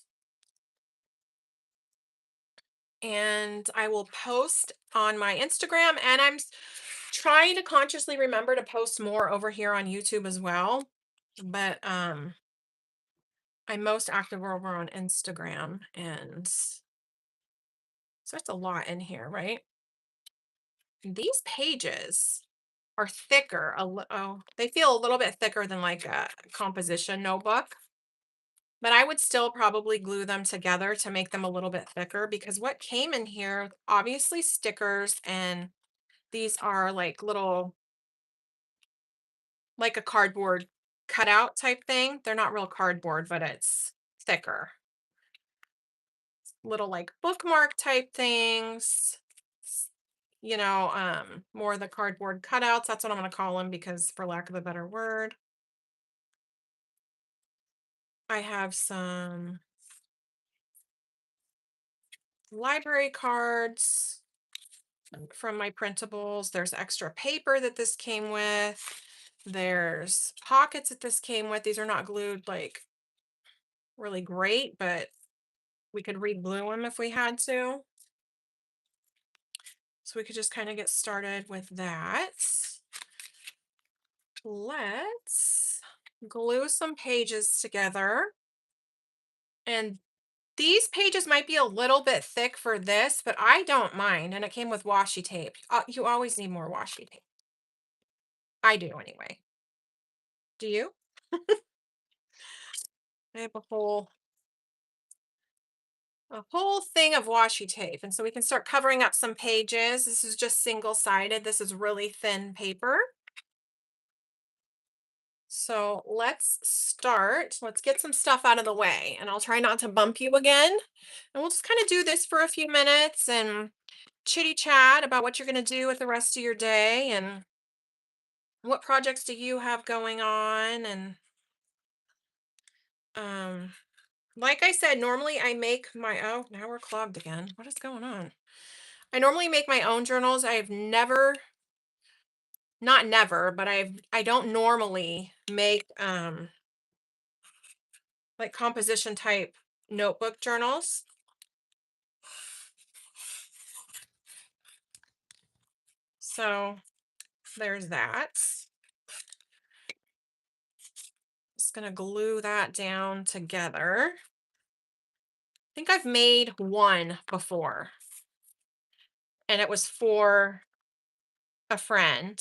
Speaker 1: And I will post on my Instagram, and trying to consciously remember to post more over here on YouTube as well. But I'm most active over on Instagram, and so it's a lot in here, right? These pages are thicker. Oh, they feel a little bit thicker than like a composition notebook. But I would still probably glue them together to make them a little bit thicker because what came in here, obviously stickers, and these are like little, like a cardboard cutout type thing. They're not real cardboard, but it's thicker. Little like bookmark type things. More of the cardboard cutouts. That's what I'm going to call them because for lack of a better word. I have some library cards from my printables. There's extra paper that this came with. There's pockets that this came with. These are not glued like really great, but we could re-glue them if we had to. So we could just kind of get started with that. Let's glue some pages together. And these pages might be a little bit thick for this, but I don't mind. And it came with washi tape. You always need more washi tape. I do anyway. Do you? I have a whole thing of washi tape. And so we can start covering up some pages. This is just single-sided. This is really thin paper. So let's start. Let's get some stuff out of the way, and I'll try not to bump you again. And we'll just kind of do this for a few minutes and chitty chat about what you're going to do with the rest of your day and what projects do you have going on. And um, like I said, normally I make my, oh, now we're clogged again. What is going on? I normally make my own journals. I've never, not never, but I don't normally make like composition type notebook journals. So there's that. Just gonna glue that down together. I think I've made one before, and it was for a friend,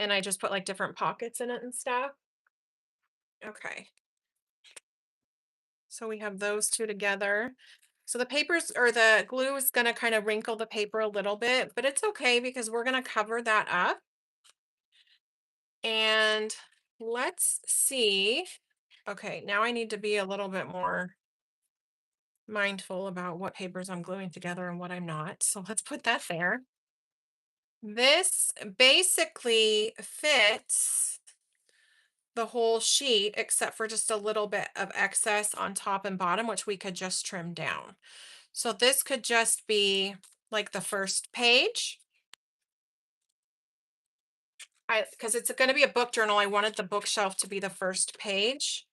Speaker 1: and I just put like different pockets in it and stuff. Okay. So we have those two together. So the papers or the glue is going to kind of wrinkle the paper a little bit, but it's okay because we're going to cover that up. And let's see. Okay, now I need to be a little bit more mindful about what papers I'm gluing together and what I'm not. So let's put that there. This basically fits the whole sheet except for just a little bit of excess on top and bottom, which we could just trim down. So this could just be like the first page. Because it's going to be a book journal, I wanted the bookshelf to be the first page.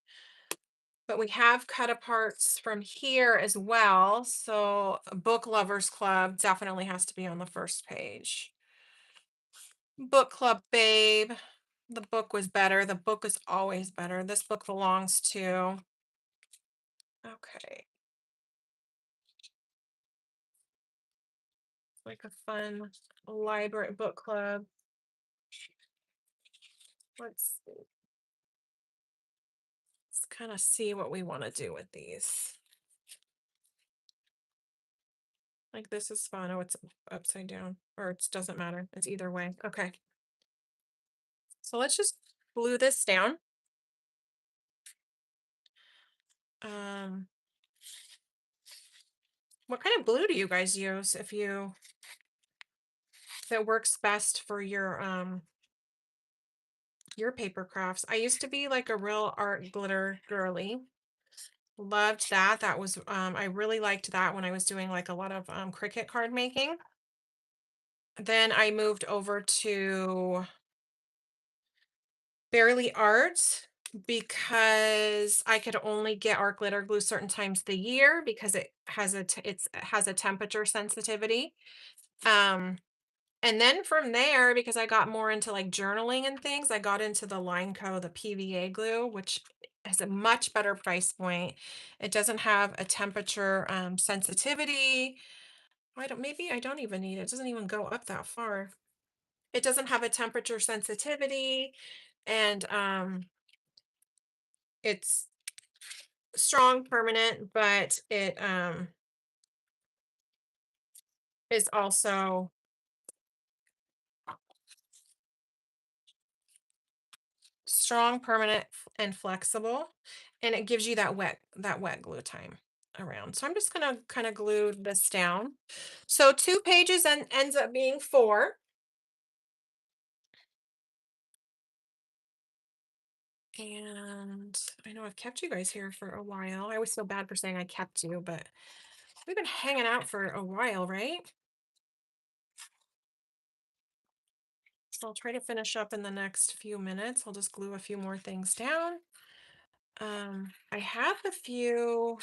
Speaker 1: But we have cut aparts from here as well. So Book Lovers Club definitely has to be on the first page. Book Club Babe, The book was better. The book is always better. This book belongs to, okay, like a fun library book club. Let's see. Let's kind of see what we want to do with these. Like this is fun. Oh, it's upside down, or it doesn't matter. It's either way. Okay. So let's just glue this down. Um, what kind of glue do you guys use if that works best for your paper crafts? I used to be like a real art glitter girly. Loved that. That was I really liked that when I was doing like a lot of Cricut card making. Then I moved over to Barely Art because I could only get art glitter glue certain times of the year because it has a temperature sensitivity. Um and then from there, because I got more into like journaling and things, I got into the Lineco, the PVA glue, which has a much better price point. It doesn't have a temperature sensitivity. Maybe I don't even need it. It doesn't even go up that far. It doesn't have a temperature sensitivity, and it's strong, permanent, but it is also strong, permanent, and flexible, and it gives you that wet glue time around. So I'm just gonna kind of glue this down. So 2 pages and ends up being 4. And I know I've kept you guys here for a while. I always feel bad for saying I kept you, but we've been hanging out for a while, right? So I'll try to finish up in the next few minutes. I'll just glue a few more things down. I have a few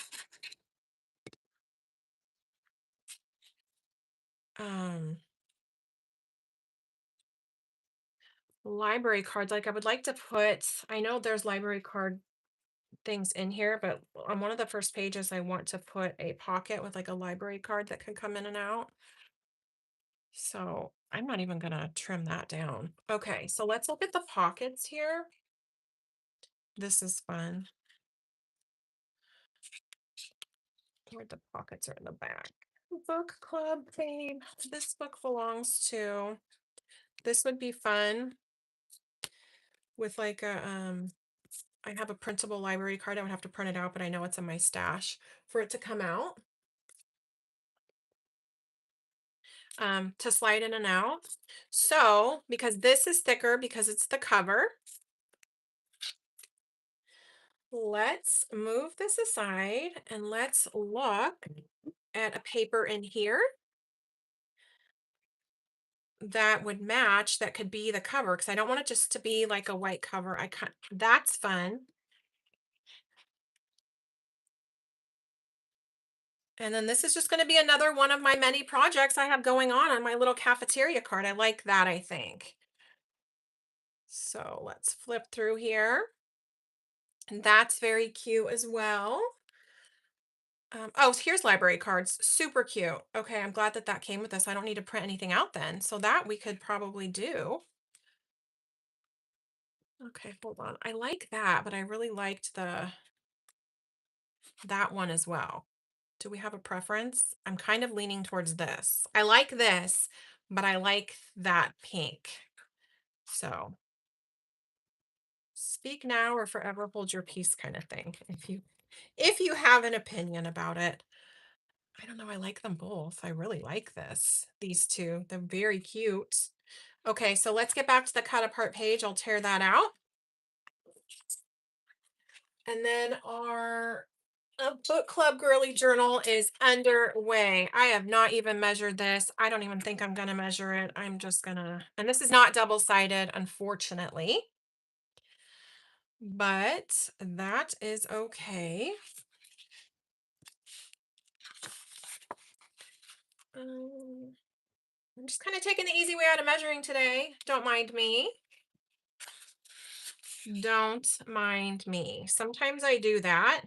Speaker 1: um library cards. Like I would like to put, I know there's library card things in here, but on one of the first pages, I want to put a pocket with like a library card that can come in and out. So I'm not even gonna trim that down. Okay, so let's look at the pockets here. This is fun. Where the pockets are in the back. Book club theme. This book belongs to, this would be fun with like I have a printable library card. I would have to print it out, but I know it's in my stash for it to come out. To slide in and out. So, because this is thicker because it's the cover, let's move this aside and let's look at a paper in here that would match, that could be the cover, because I don't want it just to be like a white cover. That's fun. And then this is just going to be another one of my many projects I have going on my little cafeteria card. I like that, I think. So let's flip through here. And that's very cute as well. Oh, here's library cards. Super cute. Okay, I'm glad that that came with us. I don't need to print anything out then. So that we could probably do. Okay, hold on. I like that, but I really liked that one as well. Do we have a preference? I'm kind of leaning towards this. I like this, but I like that pink. So speak now or forever hold your peace kind of thing. If you have an opinion about it. I don't know. I like them both. I really like these two. They're very cute. Okay, so let's get back to the cut apart page. I'll tear that out. And then our book club girly journal is underway. I have not even measured this. I don't even think I'm going to measure it. I'm just going to, and this is not double-sided, unfortunately, but that is okay. I'm just kind of taking the easy way out of measuring today. Don't mind me. Don't mind me. Sometimes I do that.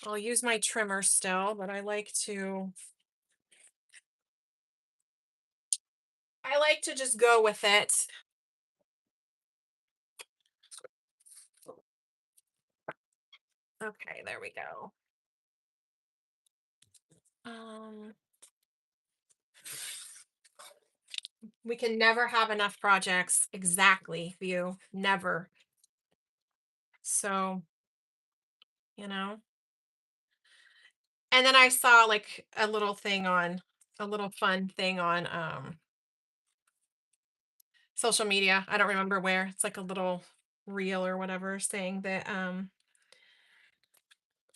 Speaker 1: I'll use my trimmer still, but I like to just go with it. Okay, there we go. Um, we can never have enough projects. Exactly, view. Never. So, you know. And then I saw like a little fun thing on social media. I don't remember where. It's like a little reel or whatever saying that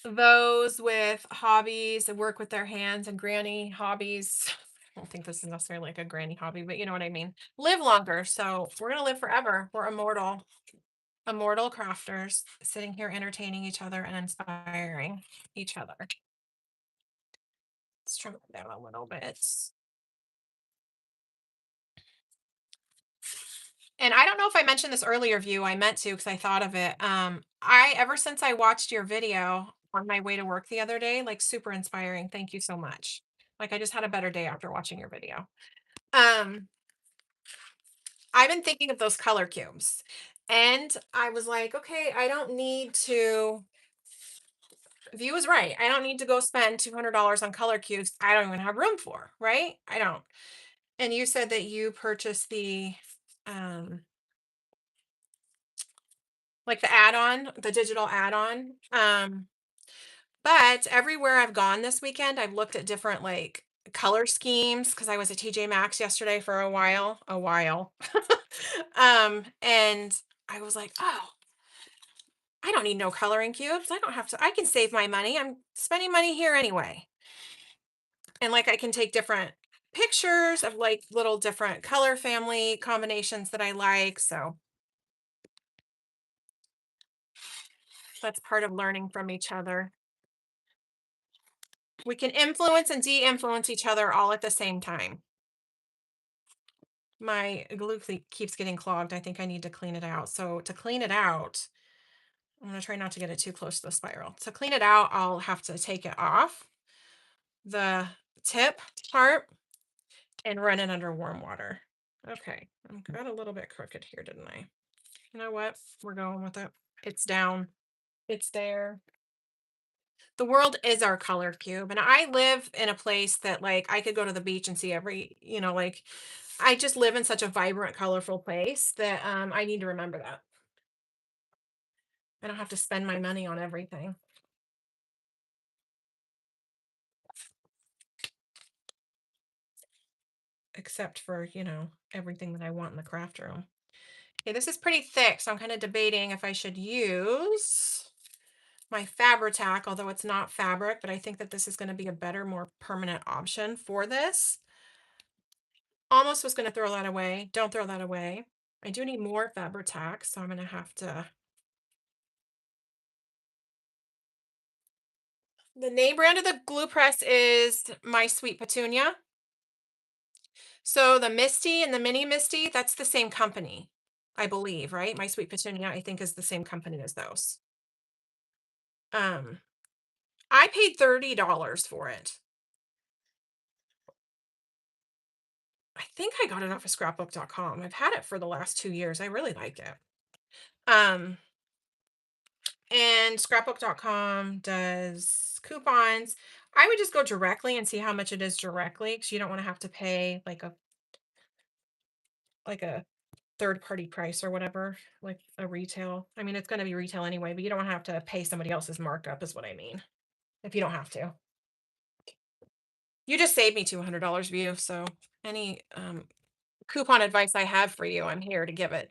Speaker 1: those with hobbies that work with their hands and granny hobbies. I don't think this is necessarily like a granny hobby, but you know what I mean. Live longer. So we're gonna live forever. We're immortal. Immortal crafters sitting here entertaining each other and inspiring each other. Let's trim it down a little bit. And I don't know if I mentioned this earlier, view. I meant to because I thought of it. I ever since I watched your video on my way to work the other day, like super inspiring. Thank you so much. Like I just had a better day after watching your video. Um, I've been thinking of those color cubes. And I was like, okay, I don't need to. View was right. I don't need to go spend $200 on color cubes. I don't even have room for, right? I don't. And you said that you purchased the um like the add-on, the digital add-on. But everywhere I've gone this weekend, I've looked at different like color schemes because I was at TJ Maxx yesterday for a while. And I was like, oh, I don't need no coloring cubes. I don't have to, I can save my money. I'm spending money here anyway. And like I can take different pictures of like little different color family combinations that I like. So that's part of learning from each other. We can influence and de-influence each other all at the same time. My keeps getting clogged. I think I need to clean it out. So to clean it out, I'm going to try not to get it too close to the spiral. To clean it out, I'll have to take it off the tip part and run it under warm water. Okay, I got a little bit crooked here, didn't I? You know what? We're going with it. It's down. It's there. The world is our color cube. And I live in a place that like I could go to the beach and see like I just live in such a vibrant, colorful place that I need to remember that. I don't have to spend my money on everything except for, everything that I want in the craft room. Okay, this is pretty thick, so I'm kind of debating if I should use my Fabri-Tac, although it's not fabric, but I think that this is going to be a better, more permanent option for this. Almost was going to throw that away. Don't throw that away. I do need more Fabri-Tac, so I'm going to have to. The name brand of the glue press is My Sweet Petunia. So the Misty and the Mini Misty, that's the same company, I believe, right? My Sweet Petunia, I think, is the same company as those. Um, I paid $30 for it. I think I got it off of scrapbook.com. I've had it for the last 2 years. I really like it. Um, and scrapbook.com does coupons. I would just go directly and see how much it is directly because you don't want to have to pay like a third party price or whatever, like a retail. I mean, it's going to be retail anyway, but you don't have to pay somebody else's markup, is what I mean. If you don't have to, you just saved me $200 view. So any coupon advice I have for you, I'm here to give it.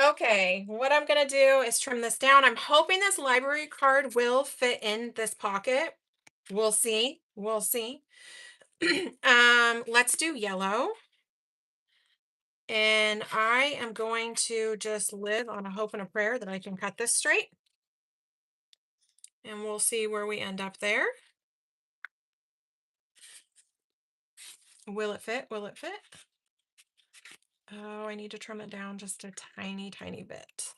Speaker 1: Okay, what I'm gonna do is trim this down. I'm hoping this library card will fit in this pocket. We'll see. We'll see. Let's do yellow. And I am going to just live on a hope and a prayer that I can cut this straight. And we'll see where we end up there. Will it fit? Will it fit? Oh, I need to trim it down just a tiny, tiny bit.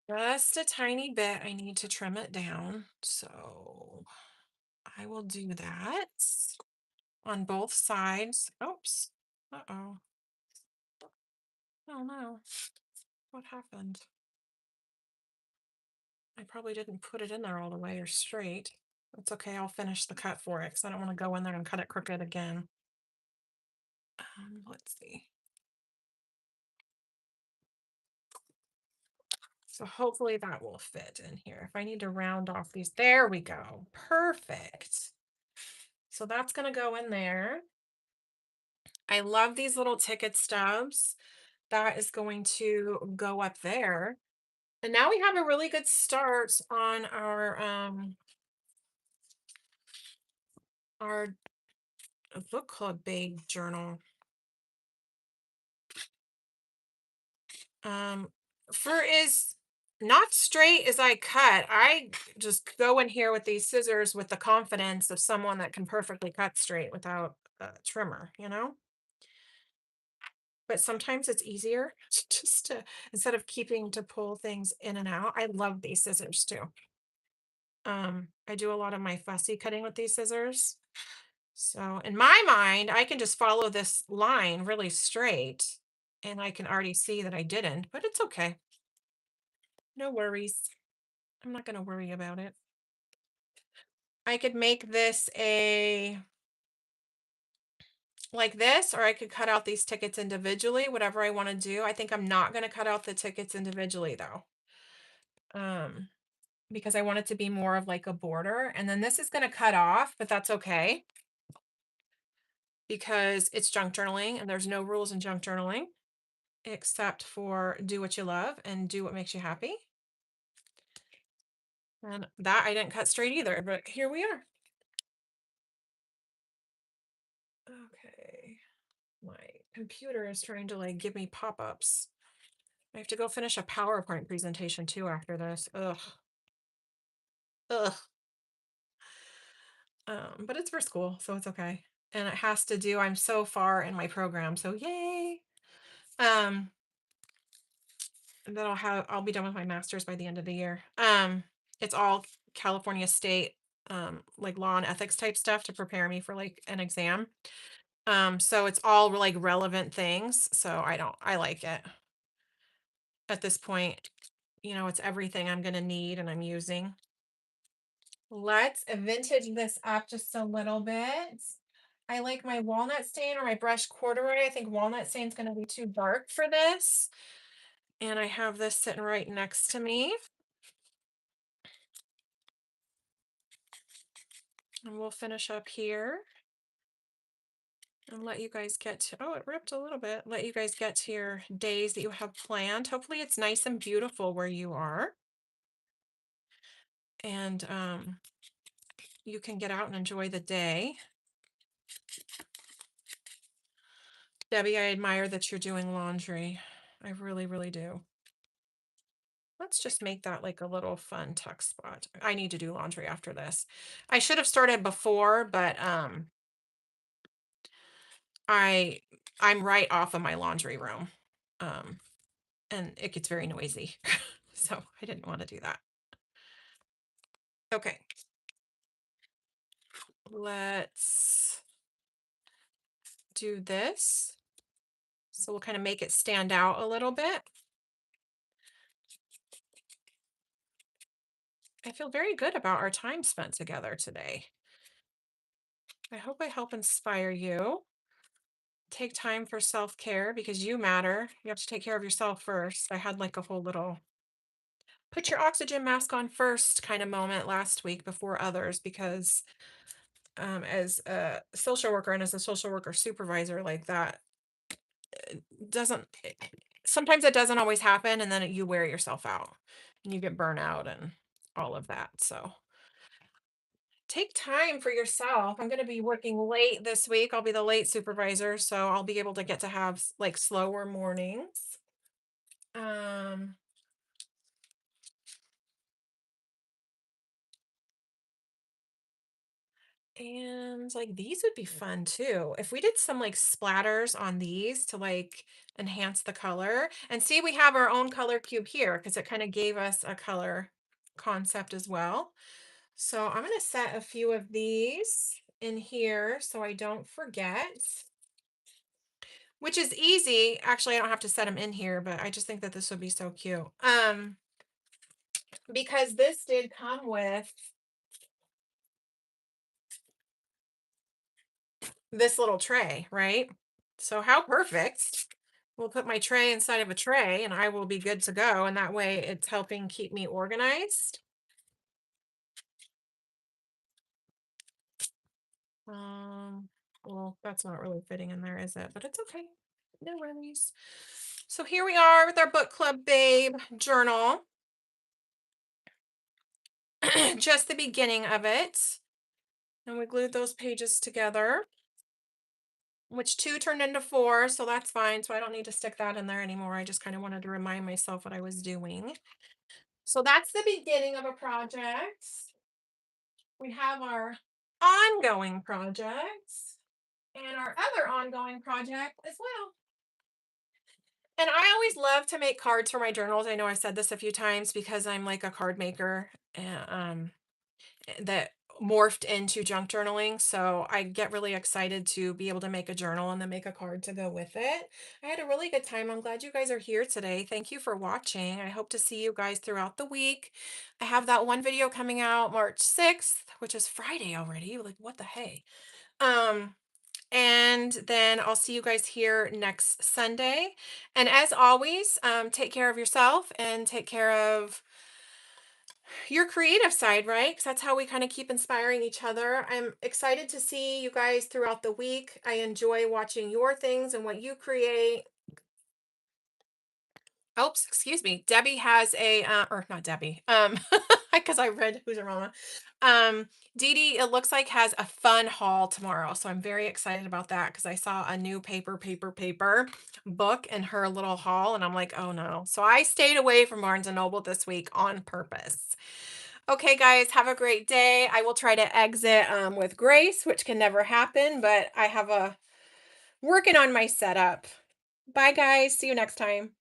Speaker 1: Just a tiny bit. I need to trim it down. So I will do that on both sides. Oops. Uh-oh. Oh no. What happened? I probably didn't put it in there all the way or straight. It's okay. I'll finish the cut for it because I don't want to go in there and cut it crooked again. Let's see. So hopefully that will fit in here. If I need to round off these, there we go. Perfect. So that's going to go in there. I love these little ticket stubs. That is going to go up there. And now we have a really good start on our book club big journal. Um, for as not straight as I cut, I just go in here with these scissors with the confidence of someone that can perfectly cut straight without a trimmer, you know? But sometimes it's easier just to, instead of keeping to pull things in and out. I love these scissors too. I do a lot of my fussy cutting with these scissors. So in my mind, I can just follow this line really straight and I can already see that I didn't, but it's okay. No worries. I'm not going to worry about it. I could make this a like this, or I could cut out these tickets individually, whatever I want to do. I think I'm not going to cut out the tickets individually though. Um, because I want it to be more of like a border. And then this is going to cut off, but that's okay because it's junk journaling and there's no rules in junk journaling except for do what you love and do what makes you happy. And that I didn't cut straight either, but here we are. Okay. My computer is trying to like give me pop-ups. I have to go finish a PowerPoint presentation too after this. Ugh. Ugh. But it's for school, so it's okay. And it has to do, I'm so far in my program, so yay. And then I'll be done with my master's by the end of the year. It's all California State, like law and ethics type stuff to prepare me for like an exam. So it's all like relevant things. So I like it at this point. You know, it's everything I'm going to need and I'm using. Let's vintage this up just a little bit. I like my walnut stain or my brush corduroy. I think walnut stain is going to be too dark for this. And I have this sitting right next to me. And we'll finish up here and let you guys get to, oh, it ripped a little bit. Let you guys get to your days that you have planned. Hopefully it's nice and beautiful where you are. And you can get out and enjoy the day. Debbie, I admire that you're doing laundry. I really, really do. Let's just make that like a little fun tuck spot. I need to do laundry after this. I should have started before, but I'm right off of my laundry room. And it gets very noisy. So I didn't want to do that. Okay. Let's do this. So we'll kind of make it stand out a little bit. I feel very good about our time spent together today. I hope I help inspire you. Take time for self-care because you matter. You have to take care of yourself first. I had like a whole little put your oxygen mask on first kind of moment last week before others because as a social worker and as a social worker supervisor like that doesn't sometimes it doesn't always happen and then you wear yourself out and you get burnout and all of that. So take time for yourself. I'm going to be working late this week. I'll be the late supervisor, so I'll be able to get to have like slower mornings. Um, And like these would be fun too. If we did some like splatters on these to like enhance the color. And see, we have our own color cube here because it kind of gave us a color concept as well. So I'm going to set a few of these in here so I don't forget, which is easy. Actually, I don't have to set them in here, but I just think that this would be so cute. Because this did come with this little tray, right? So how perfect. We'll put my tray inside of a tray and I will be good to go. And that way it's helping keep me organized. Um, well, that's not really fitting in there, is it? But it's okay. No worries. So here we are with our book club babe journal. Just the beginning of it. And we glued those pages together, which two turned into four, so that's fine. So I don't need to stick that in there anymore. I just kind of wanted to remind myself what I was doing. So that's the beginning of a project. We have our ongoing projects and our other ongoing project as well. And I always love to make cards for my journals. I know I've said this a few times because I'm like a card maker. That morphed into junk journaling. So I get really excited to be able to make a journal and then make a card to go with it. I had a really good time. I'm glad you guys are here today. Thank you for watching. I hope to see you guys throughout the week. I have that one video coming out March 6th, which is Friday already. Like, what the hey? Um, and then I'll see you guys here next Sunday. And as always, take care of yourself and take care of your creative side, right? Because that's how we kind of keep inspiring each other. I'm excited to see you guys throughout the week. I enjoy watching your things and what you create. Oops, excuse me. Debbie has a, or not Debbie, because I read Who's Your Mama. Dee Dee, it looks like has a fun haul tomorrow. So I'm very excited about that because I saw a new paper book in her little haul and I'm like, oh no. So I stayed away from Barnes and Noble this week on purpose. Okay, guys, have a great day. I will try to exit with grace, which can never happen, but I have a working on my setup. Bye, guys. See you next time.